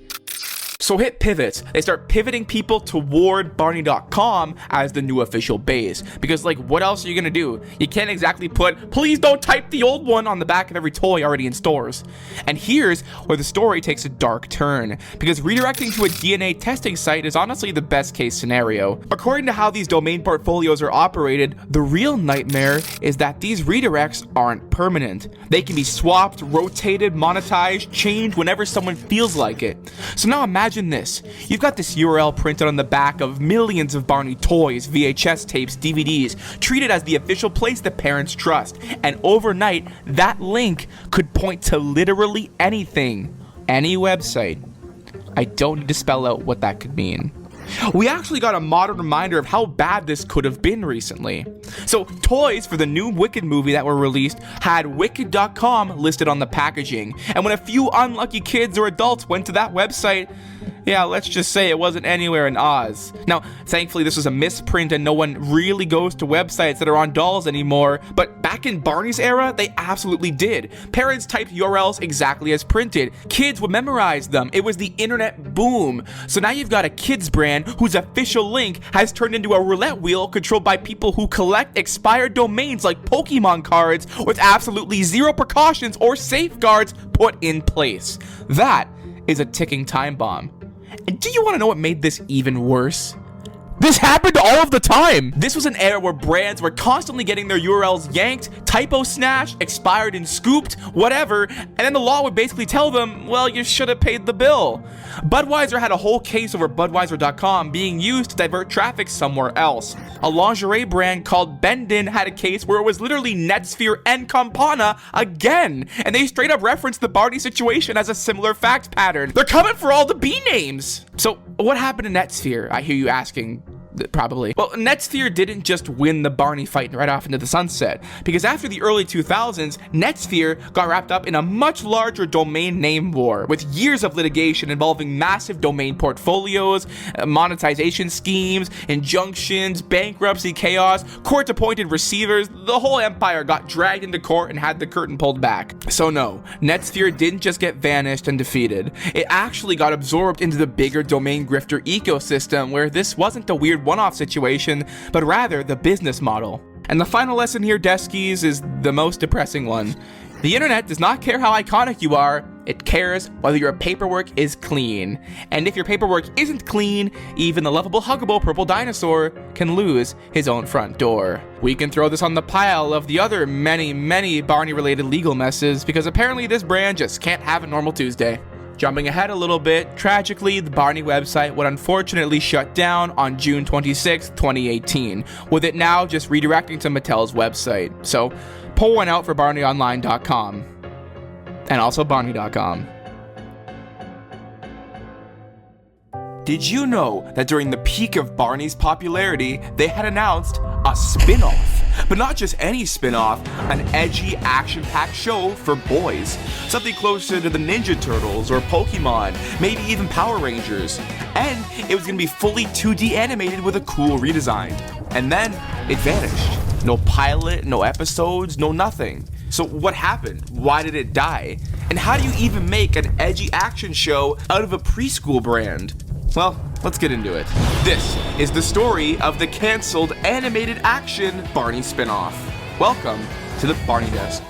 So Hit pivots. They start pivoting people toward Barney.com as the new official base. Because, like, what else are you gonna do? You can't exactly put, please don't type the old one on the back of every toy already in stores. And here's where the story takes a dark turn. Because redirecting to a DNA testing site is honestly the best case scenario. According to how these domain portfolios are operated, the real nightmare is that these redirects aren't permanent. They can be swapped, rotated, monetized, changed whenever someone feels like it. So now imagine this. You've got this URL printed on the back of millions of Barney toys, VHS tapes, DVDs, treated as the official place that parents trust. And overnight, that link could point to literally anything. Any website. I don't need to spell out what that could mean. We actually got a modern reminder of how bad this could have been recently. So, toys for the new Wicked movie that were released had Wicked.com listed on the packaging, and when a few unlucky kids or adults went to that website, yeah, let's just say it wasn't anywhere in Oz. Now, thankfully this was a misprint and no one really goes to websites that are on dolls anymore, but back in Barney's era, they absolutely did. Parents typed URLs exactly as printed. Kids would memorize them. It was the internet boom. So now you've got a kids brand whose official link has turned into a roulette wheel controlled by people who collect expired domains like Pokemon cards with absolutely zero precautions or safeguards put in place. That is a ticking time bomb. And do you want to know what made this even worse? This happened all of the time! This was an era where brands were constantly getting their URLs yanked, typo snatched, expired and scooped, whatever, and then the law would basically tell them, well, you should have paid the bill. Budweiser had a whole case over Budweiser.com being used to divert traffic somewhere else. A lingerie brand called Bendon had a case where it was literally Netsphere and Campana again, and they straight up referenced the Barney situation as a similar fact pattern. They're coming for all the B names! So, what happened to Netsphere? I hear you asking. Probably. Well, Netsphere didn't just win the Barney fight right off into the sunset, because after the early 2000s, Netsphere got wrapped up in a much larger domain name war, with years of litigation involving massive domain portfolios, monetization schemes, injunctions, bankruptcy chaos, court-appointed receivers. The whole empire got dragged into court and had the curtain pulled back. So no, Netsphere didn't just get vanished and defeated. It actually got absorbed into the bigger domain grifter ecosystem, where this wasn't the weird one-off situation, but rather the business model. And the final lesson here, deskies, is the most depressing one. The internet does not care how iconic you are, it cares whether your paperwork is clean. And if your paperwork isn't clean, even the lovable, huggable purple dinosaur can lose his own front door. We can throw this on the pile of the other many Barney-related legal messes, because apparently this brand just can't have a normal Tuesday. Jumping ahead a little bit, tragically, the Barney website would unfortunately shut down on June 26, 2018, with it now just redirecting to Mattel's website. So, pull one out for BarneyOnline.com. And also Barney.com. Did you know that during the peak of Barney's popularity, they had announced a spin-off? But not just any spin-off, an edgy, action-packed show for boys. Something closer to the Ninja Turtles or Pokemon, maybe even Power Rangers. And it was gonna be fully 2D animated with a cool redesign. And then, it vanished. No pilot, no episodes, no nothing. So what happened? Why did it die? And how do you even make an edgy action show out of a preschool brand? Well, let's get into it. This is the story of the cancelled animated action Barney spinoff. Welcome to the Barney Desk.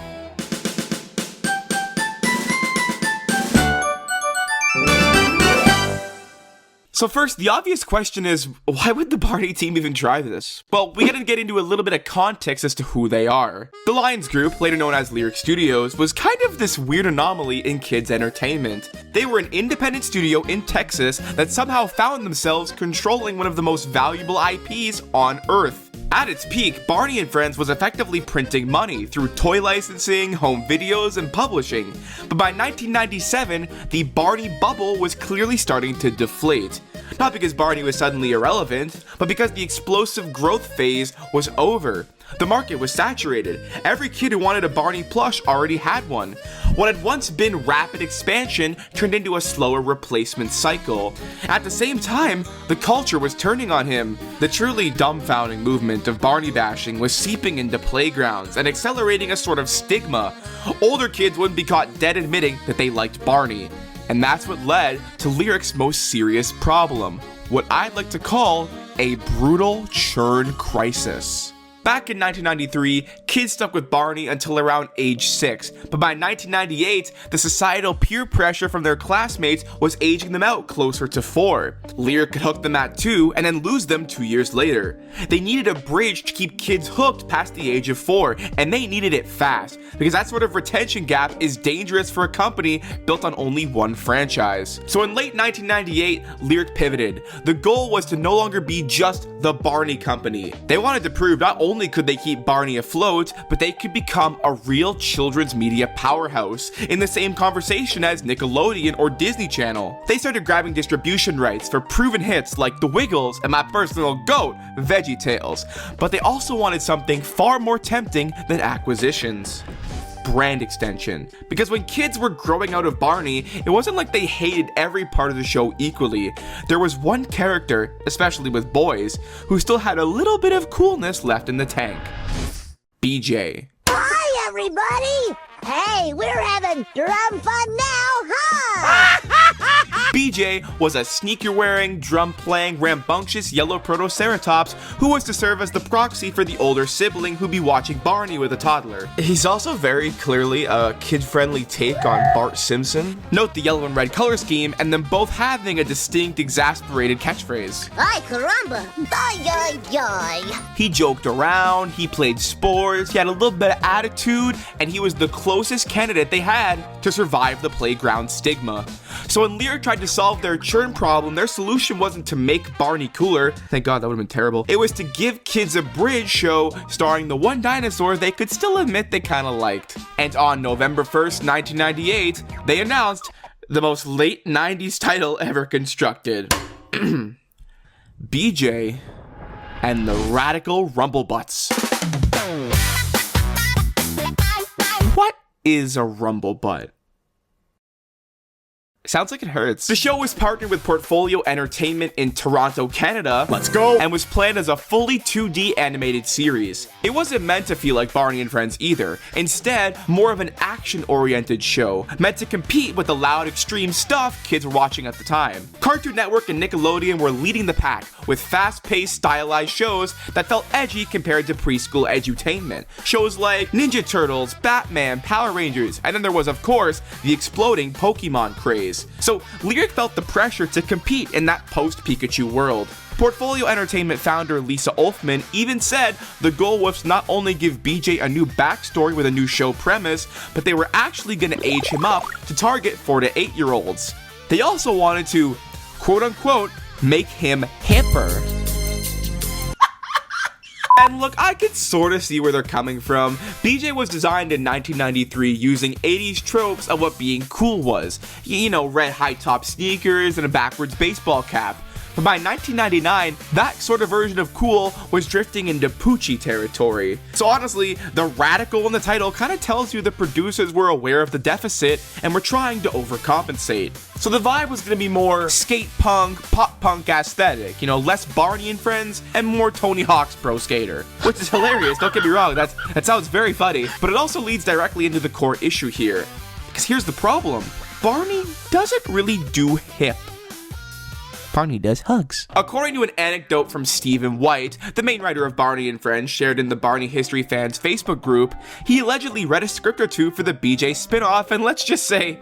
So first, the obvious question is, why would the Barney team even try this? Well, we gotta get into a little bit of context as to who they are. The Lions Group, later known as Lyric Studios, was kind of this weird anomaly in kids' entertainment. They were an independent studio in Texas that somehow found themselves controlling one of the most valuable IPs on Earth. At its peak, Barney and Friends was effectively printing money through toy licensing, home videos, and publishing. But by 1997, the Barney bubble was clearly starting to deflate. Not because Barney was suddenly irrelevant, but because the explosive growth phase was over. The market was saturated. Every kid who wanted a Barney plush already had one. What had once been rapid expansion turned into a slower replacement cycle. At the same time, the culture was turning on him. The truly dumbfounding movement of Barney bashing was seeping into playgrounds and accelerating a sort of stigma. Older kids wouldn't be caught dead admitting that they liked Barney. And that's what led to Lyric's most serious problem, what I'd like to call a brutal churn crisis. Back in 1993, kids stuck with Barney until around age 6, but by 1998, the societal peer pressure from their classmates was aging them out closer to 4. Lyric could hook them at 2 and then lose them 2 years later. They needed a bridge to keep kids hooked past the age of 4, and they needed it fast, because that sort of retention gap is dangerous for a company built on only one franchise. So in late 1998, Lyric pivoted. The goal was to no longer be just the Barney Company. They wanted to prove not only could they keep Barney afloat, but they could become a real children's media powerhouse in the same conversation as Nickelodeon or Disney Channel. They started grabbing distribution rights for proven hits like The Wiggles and my personal GOAT, VeggieTales. But they also wanted something far more tempting than acquisitions. Brand extension. Because when kids were growing out of Barney, it wasn't like they hated every part of the show equally. There was one character, especially with boys, who still had a little bit of coolness left in the tank. BJ. Hi, everybody! Hey, we're having drum fun now, huh? BJ was a sneaker-wearing, drum-playing, rambunctious yellow protoceratops who was to serve as the proxy for the older sibling who'd be watching Barney with a toddler. He's also very clearly a kid-friendly take on Bart Simpson. Note the yellow and red color scheme, and them both having a distinct, exasperated catchphrase. Ay, caramba! Ay, ay, ay! He joked around, he played sports, he had a little bit of attitude, and he was the closest candidate they had to survive the playground stigma. So when Lyric tried to solve their churn problem, their solution wasn't to make Barney cooler. Thank God, that would have been terrible. It was to give kids a bridge show starring the one dinosaur they could still admit they kind of liked. And on November 1st, 1998, they announced the most late 90s title ever constructed. BJ and the Radical Rumblebutts. What is a rumblebutt? Sounds like it hurts. The show was partnered with Portfolio Entertainment in Toronto, Canada. Let's go! And was planned as a fully 2D animated series. It wasn't meant to feel like Barney and Friends either. Instead, more of an action-oriented show, meant to compete with the loud, extreme stuff kids were watching at the time. Cartoon Network and Nickelodeon were leading the pack, with fast-paced, stylized shows that felt edgy compared to preschool edutainment. Shows like Ninja Turtles, Batman, Power Rangers, and then there was, of course, the exploding Pokemon craze. So Lyric felt the pressure to compete in that post-Pikachu world. Portfolio Entertainment founder Lisa Olfman even said the goal was to not only give BJ a new backstory with a new show premise, but they were actually going to age him up to target 4 to 8-year-olds. They also wanted to, quote-unquote, make him hipper. And look, I can sort of see where they're coming from. BJ was designed in 1993 using 80s tropes of what being cool was. You know, red high-top sneakers and a backwards baseball cap. But by 1999, that sort of version of cool was drifting into Poochie territory. So honestly, the radical in the title kind of tells you the producers were aware of the deficit and were trying to overcompensate. So the vibe was going to be more skate punk, pop punk aesthetic, you know, less Barney and Friends and more Tony Hawk's Pro Skater. Which is hilarious, don't get me wrong, that sounds very funny, but it also leads directly into the core issue here. Because here's the problem, Barney doesn't really do hip. Barney does hugs. According to an anecdote from Stephen White, the main writer of Barney and Friends, shared in the Barney History Fans Facebook group, he allegedly read a script or two for the BJ spinoff, and let's just say,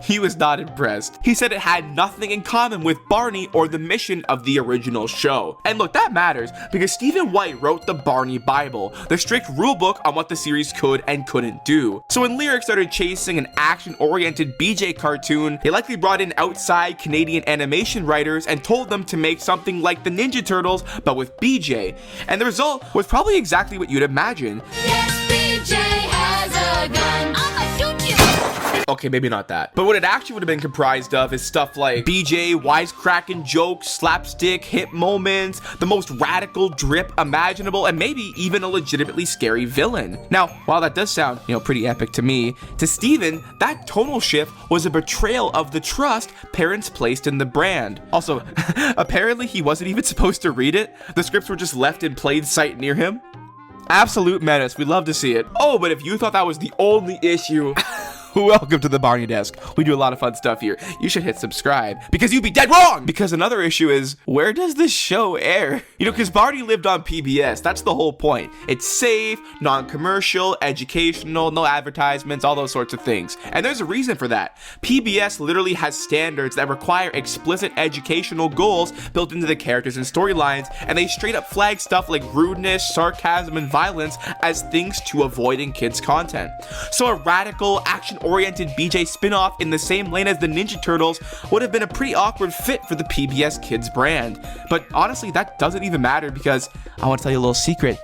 he was not impressed. He said it had nothing in common with Barney or the mission of the original show. And look, that matters, because Stephen White wrote the Barney Bible, the strict rulebook on what the series could and couldn't do. So when Lyric started chasing an action-oriented BJ cartoon, they likely brought in outside Canadian animation writers and told them to make something like the Ninja Turtles, but with BJ. And the result was probably exactly what you'd imagine. Yes, BJ has a gun. I'ma shoot you. Okay, maybe not that. But what it actually would have been comprised of is stuff like BJ wisecracking jokes, slapstick, hit moments, the most radical drip imaginable, and maybe even a legitimately scary villain. Now, while that does sound, pretty epic to me, to Steven, that tonal shift was a betrayal of the trust parents placed in the brand. Also, apparently he wasn't even supposed to read it. The scripts were just left in plain sight near him. Absolute menace. We'd love to see it. Oh, but if you thought that was the only issue... Welcome to the Barney Desk. We do a lot of fun stuff here. You should hit subscribe because you'd be dead wrong. Because another issue is, where does this show air? Because Barney lived on PBS. That's the whole point. It's safe, non-commercial, educational, no advertisements, all those sorts of things. And there's a reason for that. PBS literally has standards that require explicit educational goals built into the characters and storylines, and they straight up flag stuff like rudeness, sarcasm, and violence as things to avoid in kids' content. So a radical, action-oriented BJ spinoff in the same lane as the Ninja Turtles would have been a pretty awkward fit for the PBS Kids brand. But honestly, that doesn't even matter because I want to tell you a little secret.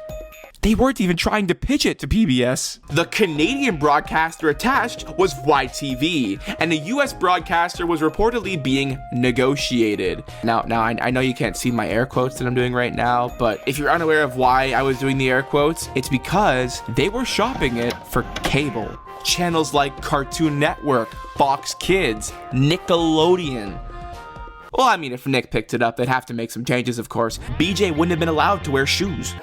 They weren't even trying to pitch it to PBS. The Canadian broadcaster attached was YTV, and the US broadcaster was reportedly being negotiated. Now I know you can't see my air quotes that I'm doing right now, but if you're unaware of why I was doing the air quotes, it's because they were shopping it for cable. Channels like Cartoon Network, Fox Kids, Nickelodeon. Well, I mean, if Nick picked it up, they'd have to make some changes, of course. BJ wouldn't have been allowed to wear shoes.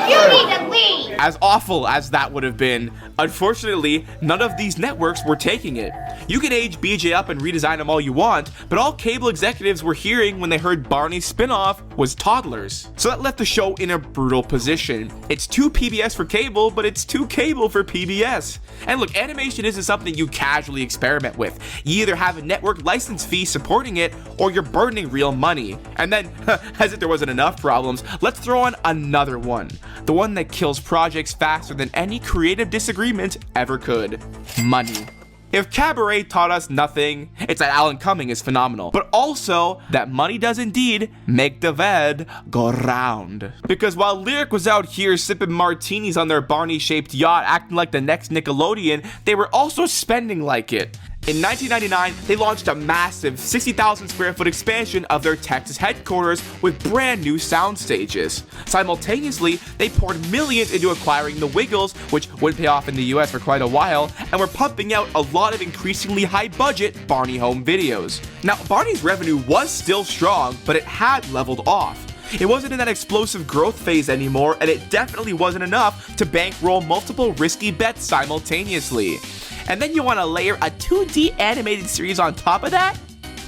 You need to leave. As awful as that would have been, unfortunately, none of these networks were taking it. You can age BJ up and redesign him all you want, but all cable executives were hearing when they heard Barney's spinoff was toddlers. So that left the show in a brutal position. It's too PBS for cable, but it's too cable for PBS. And look, animation isn't something you casually experiment with. You either have a network license fee supporting it, or you're burning real money. And then, as if there wasn't enough problems, let's throw on another one. The one that kills projects faster than any creative disagreement ever could. Money. If Cabaret taught us nothing, it's that Alan Cumming is phenomenal, but also that money does indeed make the Ved go round. Because while Lyric was out here sipping martinis on their Barney-shaped yacht acting like the next Nickelodeon, they were also spending like it. In 1999, they launched a massive 60,000 square foot expansion of their Texas headquarters with brand new sound stages. Simultaneously, they poured millions into acquiring the Wiggles, which would pay off in the US for quite a while, and were pumping out a lot of increasingly high budget Barney home videos. Now, Barney's revenue was still strong, but it had leveled off. It wasn't in that explosive growth phase anymore, and it definitely wasn't enough to bankroll multiple risky bets simultaneously. And then you want to layer a 2D animated series on top of that?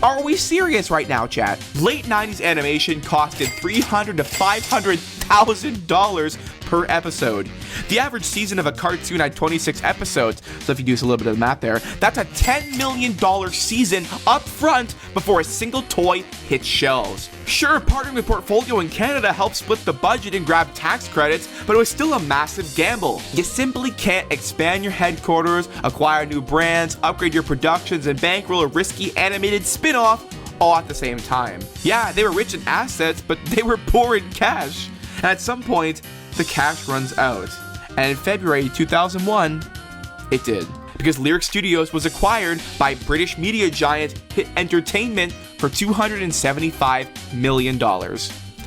Are we serious right now, chat? Late 90s animation costed $300,000 to $500,000 per episode. The average season of a cartoon had 26 episodes, so if you do a little bit of the math there, that's a $10 million season up front before a single toy hits shelves. Sure, partnering with Portfolio in Canada helped split the budget and grab tax credits, but it was still a massive gamble. You simply can't expand your headquarters, acquire new brands, upgrade your productions, and bankroll a risky animated spin-off all at the same time. Yeah, they were rich in assets, but they were poor in cash. And at some point, the cash runs out. And in February 2001, it did. Because Lyric Studios was acquired by British media giant Hit Entertainment for $275 million.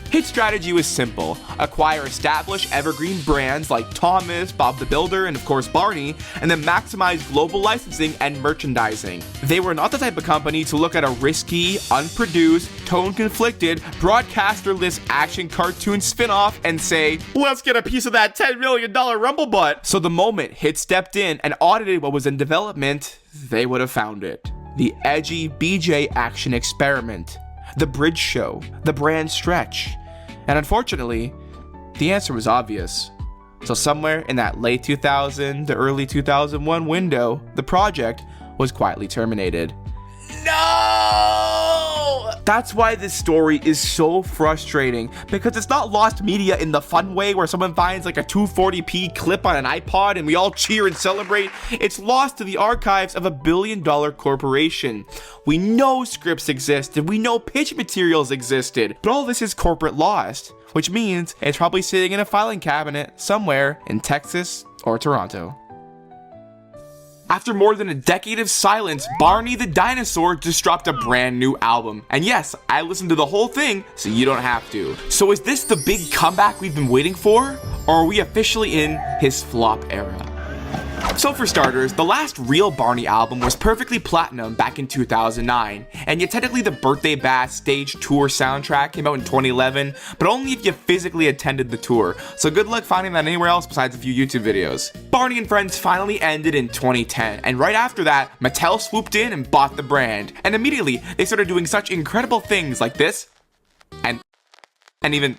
Hit's strategy was simple: acquire established evergreen brands like Thomas, Bob the Builder, and of course Barney, and then maximize global licensing and merchandising. They were not the type of company to look at a risky, unproduced, tone-conflicted, broadcaster-less action cartoon spin-off and say, let's get a piece of that $10 million Rumblebutt. So the moment Hit stepped in and audited what was in development, they would have found it. The edgy BJ action experiment, the bridge show, the brand stretch. And unfortunately, the answer was obvious. So somewhere in that late 2000 to early 2001 window, the project was quietly terminated. No! That's why this story is so frustrating, because it's not lost media in the fun way where someone finds like a 240p clip on an iPod and we all cheer and celebrate. It's lost to the archives of a billion-dollar corporation. We know scripts existed, we know pitch materials existed, but all this is corporate lost, which means it's probably sitting in a filing cabinet somewhere in Texas or Toronto. After more than a decade of silence, Barney the dinosaur just dropped a brand new album. And yes, I listened to the whole thing, so you don't have to. So is this the big comeback we've been waiting for? Or are we officially in his flop era? So for starters, the last real Barney album was perfectly platinum back in 2009, and yet technically the Birthday Bash stage tour soundtrack came out in 2011, but only if you physically attended the tour, so good luck finding that anywhere else besides a few YouTube videos. Barney and Friends finally ended in 2010, and right after that, Mattel swooped in and bought the brand, and immediately they started doing such incredible things like this, and even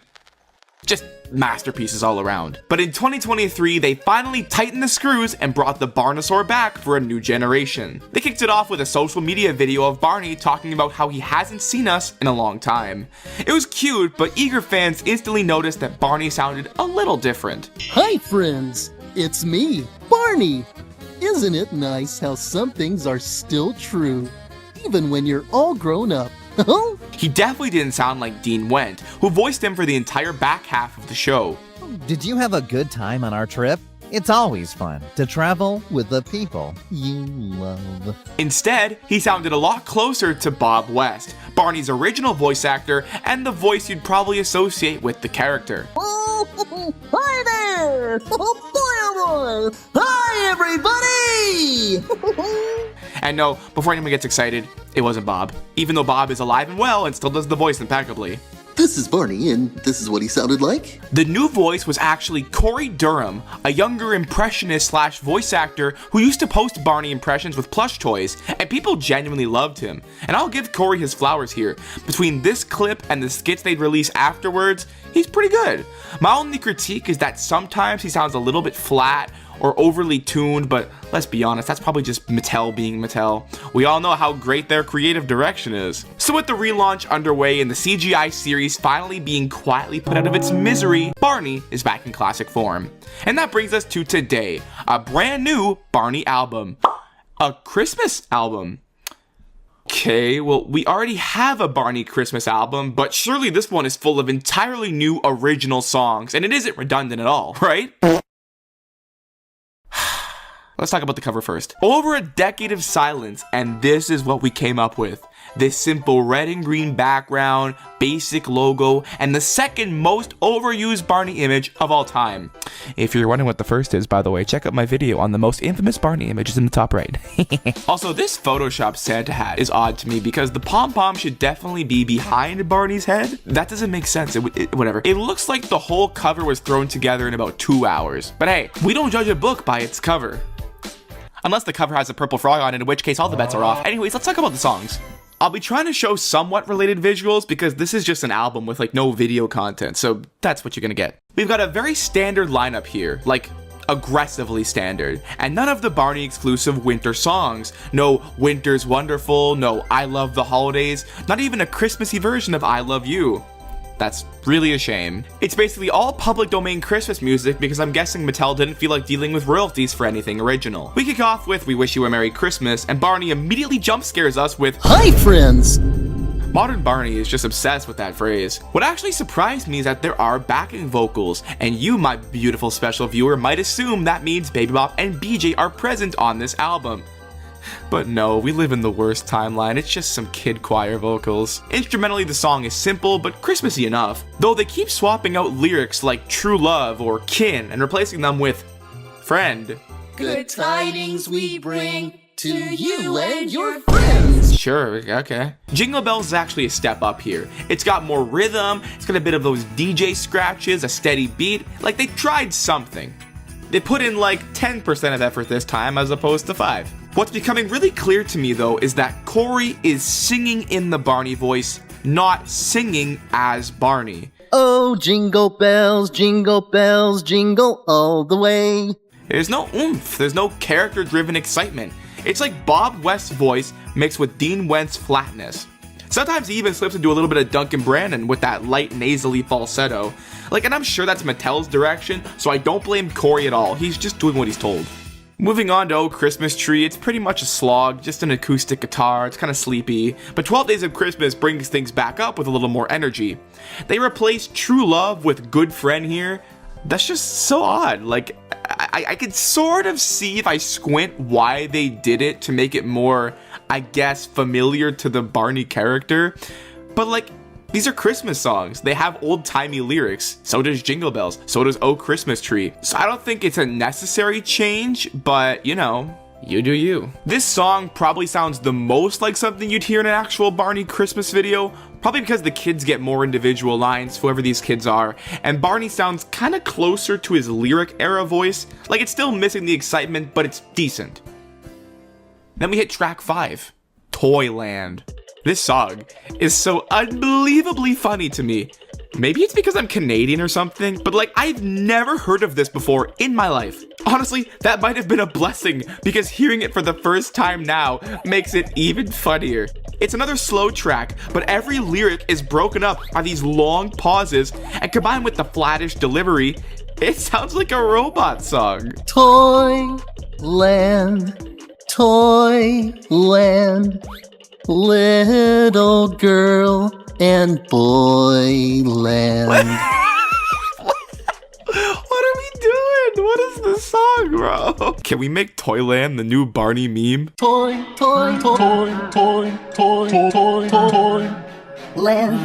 just masterpieces all around. But in 2023, they finally tightened the screws and brought the Barnosaur back for a new generation. They kicked it off with a social media video of Barney talking about how he hasn't seen us in a long time. It was cute, but eager fans instantly noticed that Barney sounded a little different. Hi friends, it's me, Barney. Isn't it nice how some things are still true, even when you're all grown up? He definitely didn't sound like Dean Wendt, who voiced him for the entire back half of the show. Did you have a good time on our trip? It's always fun to travel with the people you love. Instead, he sounded a lot closer to Bob West, Barney's original voice actor and the voice you'd probably associate with the character. Oh, hi there! Oh boy, oh boy! Hi everybody! And no, before anyone gets excited, it wasn't Bob, even though Bob is alive and well and still does the voice impeccably. This is Barney, and this is what he sounded like. The new voice was actually Corey Durham, a younger impressionist / voice actor who used to post Barney impressions with plush toys, and people genuinely loved him. And I'll give Corey his flowers here. Between this clip and the skits they'd release afterwards, he's pretty good. My only critique is that sometimes he sounds a little bit flat or overly tuned, but let's be honest, that's probably just Mattel being Mattel. We all know how great their creative direction is. So with the relaunch underway and the CGI series finally being quietly put out of its misery, Barney is back in classic form. And that brings us to today, a brand new Barney album. A Christmas album. Okay, well, we already have a Barney Christmas album, but surely this one is full of entirely new original songs, and it isn't redundant at all, right? Let's talk about the cover first. Over a decade of silence, and this is what we came up with. This simple red and green background, basic logo, and the second most overused Barney image of all time. If you're wondering what the first is, by the way, check out my video on the most infamous Barney images in the top right. Also, this Photoshop Santa hat is odd to me because the pom-pom should definitely be behind Barney's head. That doesn't make sense, whatever. It looks like the whole cover was thrown together in about 2 hours. But hey, we don't judge a book by its cover. Unless the cover has a purple frog on it, in which case all the bets are off. Anyways, let's talk about the songs. I'll be trying to show somewhat related visuals because this is just an album with like no video content, so that's what you're gonna get. We've got a very standard lineup here, like aggressively standard, and none of the Barney exclusive winter songs. No Winter's Wonderful, no I Love the Holidays, not even a Christmassy version of I Love You. That's really a shame. It's basically all public domain Christmas music because I'm guessing Mattel didn't feel like dealing with royalties for anything original. We kick off with We Wish You a Merry Christmas, and Barney immediately jump scares us with Hi friends! Modern Barney is just obsessed with that phrase. What actually surprised me is that there are backing vocals, and you, my beautiful special viewer, might assume that means Baby Bop and BJ are present on this album. But no, we live in the worst timeline, it's just some kid choir vocals. Instrumentally, the song is simple but Christmassy enough, though they keep swapping out lyrics like true love or kin and replacing them with friend. Good tidings we bring to you and your friends. Sure, okay. Jingle Bells is actually a step up here. It's got more rhythm, it's got a bit of those DJ scratches, a steady beat, like they tried something. They put in like 10% of effort this time as opposed to 5. What's becoming really clear to me though is that Corey is singing in the Barney voice, not singing as Barney. Oh, jingle bells, jingle all the way. There's no oomph, there's no character-driven excitement. It's like Bob West's voice mixed with Dean Went's flatness. Sometimes he even slips into a little bit of Duncan Brandon with that light nasally falsetto. And I'm sure that's Mattel's direction, so I don't blame Corey at all. He's just doing what he's told. Moving on to Oh Christmas Tree, it's pretty much a slog, just an acoustic guitar, it's kind of sleepy, but 12 Days of Christmas brings things back up with a little more energy. They replaced True Love with Good Friend here. That's just so odd. I could sort of see if I squint why they did it to make it more, I guess, familiar to the Barney character, but these are Christmas songs. They have old-timey lyrics. So does Jingle Bells. So does Oh Christmas Tree. So I don't think it's a necessary change, but, you know, you do you. This song probably sounds the most like something you'd hear in an actual Barney Christmas video, probably because the kids get more individual lines, whoever these kids are, and Barney sounds kind of closer to his lyric era voice. It's still missing the excitement, but it's decent. Then we hit track 5, Toyland. This song is so unbelievably funny to me. Maybe it's because I'm Canadian or something, but I've never heard of this before in my life. Honestly, that might have been a blessing because hearing it for the first time now makes it even funnier. It's another slow track, but every lyric is broken up by these long pauses, and combined with the flattish delivery, it sounds like a robot song. Toyland, little girl and boyland. What are we doing? What is this song, bro? Can we make Toyland the new Barney meme? Toy, land.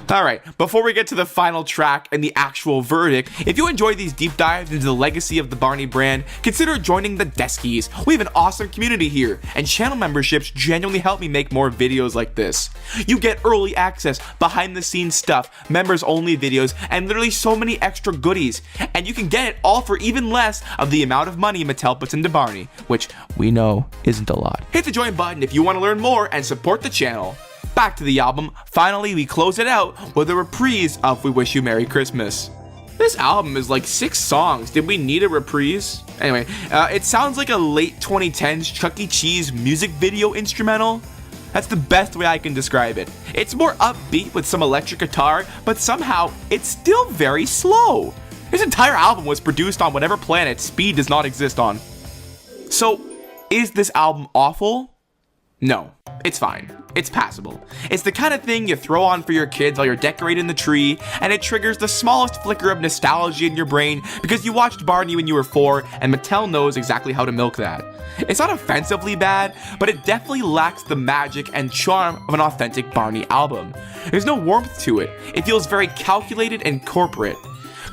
Alright, before we get to the final track and the actual verdict, if you enjoy these deep dives into the legacy of the Barney brand, consider joining the Deskies. We have an awesome community here, and channel memberships genuinely help me make more videos like this. You get early access, behind the scenes stuff, members only videos, and literally so many extra goodies, and you can get it all for even less of the amount of money Mattel puts into Barney, which we know isn't a lot. Hit the join button if you want to learn more and support the channel. Back to the album. Finally, we close it out with a reprise of We Wish You Merry Christmas. This album is 6 songs. Did we need a reprise? Anyway, it sounds like a late 2010s Chuck E. Cheese music video instrumental. That's the best way I can describe it. It's more upbeat with some electric guitar, but somehow it's still very slow. This entire album was produced on whatever planet speed does not exist on. So, is this album awful? No, it's fine. It's passable. It's the kind of thing you throw on for your kids while you're decorating the tree, and it triggers the smallest flicker of nostalgia in your brain because you watched Barney when you were 4, and Mattel knows exactly how to milk that. It's not offensively bad, but it definitely lacks the magic and charm of an authentic Barney album. There's no warmth to it. It feels very calculated and corporate.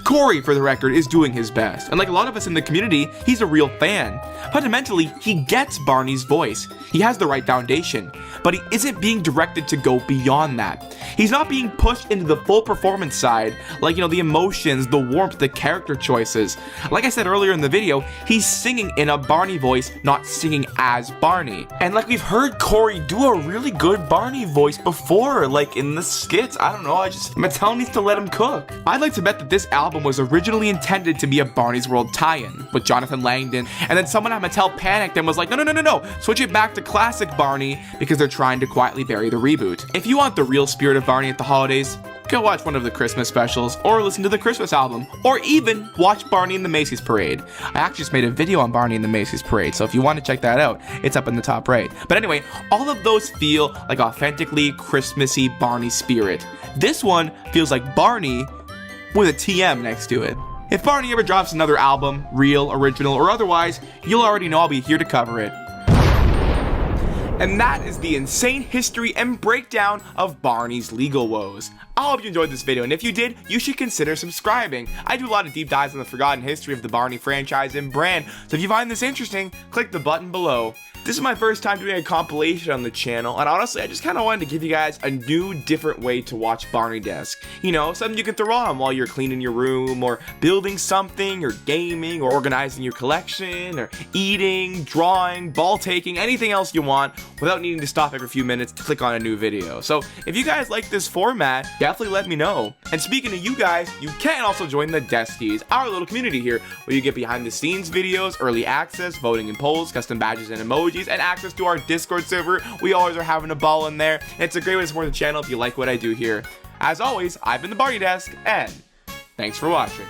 Corey, for the record, is doing his best, and like a lot of us in the community, he's a real fan. Fundamentally, he gets Barney's voice. He has the right foundation, but he isn't being directed to go beyond that. He's not being pushed into the full performance side, the emotions, the warmth, the character choices. Like I said earlier in the video, he's singing in a Barney voice, not singing as Barney. And like we've heard Corey do a really good Barney voice before, in the skits. I don't know, Mattel needs to let him cook. I'd like to bet that this album was originally intended to be a Barney's World tie-in with Jonathan Langdon, and then someone at Mattel panicked and was like, no, switch it back to classic Barney because they're trying to quietly bury the reboot. If you want the real spirit of Barney at the holidays, Go watch one of the Christmas specials, or listen to the Christmas album, or even watch Barney and the Macy's Parade. I actually just made a video on Barney and the Macy's Parade, so if you want to check that out, it's up in the top right. But anyway, all of those feel like authentically Christmassy Barney spirit. This one feels like Barney with a TM next to it. If Barney ever drops another album, real, original, or otherwise, you'll already know I'll be here to cover it. And that is the insane history and breakdown of Barney's legal woes. I hope you enjoyed this video, and if you did, you should consider subscribing. I do a lot of deep dives on the forgotten history of the Barney franchise and brand, so if you find this interesting, click the button below. This is my first time doing a compilation on the channel, and honestly, I just kind of wanted to give you guys a new, different way to watch Barney Desk. You know, something you can throw on while you're cleaning your room, or building something, or gaming, or organizing your collection, or eating, drawing, ball taking, anything else you want, without needing to stop every few minutes to click on a new video. So, if you guys like this format, definitely let me know. And speaking of you guys, you can also join the Deskies, our little community here, where you get behind the scenes videos, early access, voting and polls, custom badges and emojis, and access to our Discord server. We always are having a ball in there, and it's a great way to support the channel if you like what I do here. As always, I've been the Barney Desk, and thanks for watching.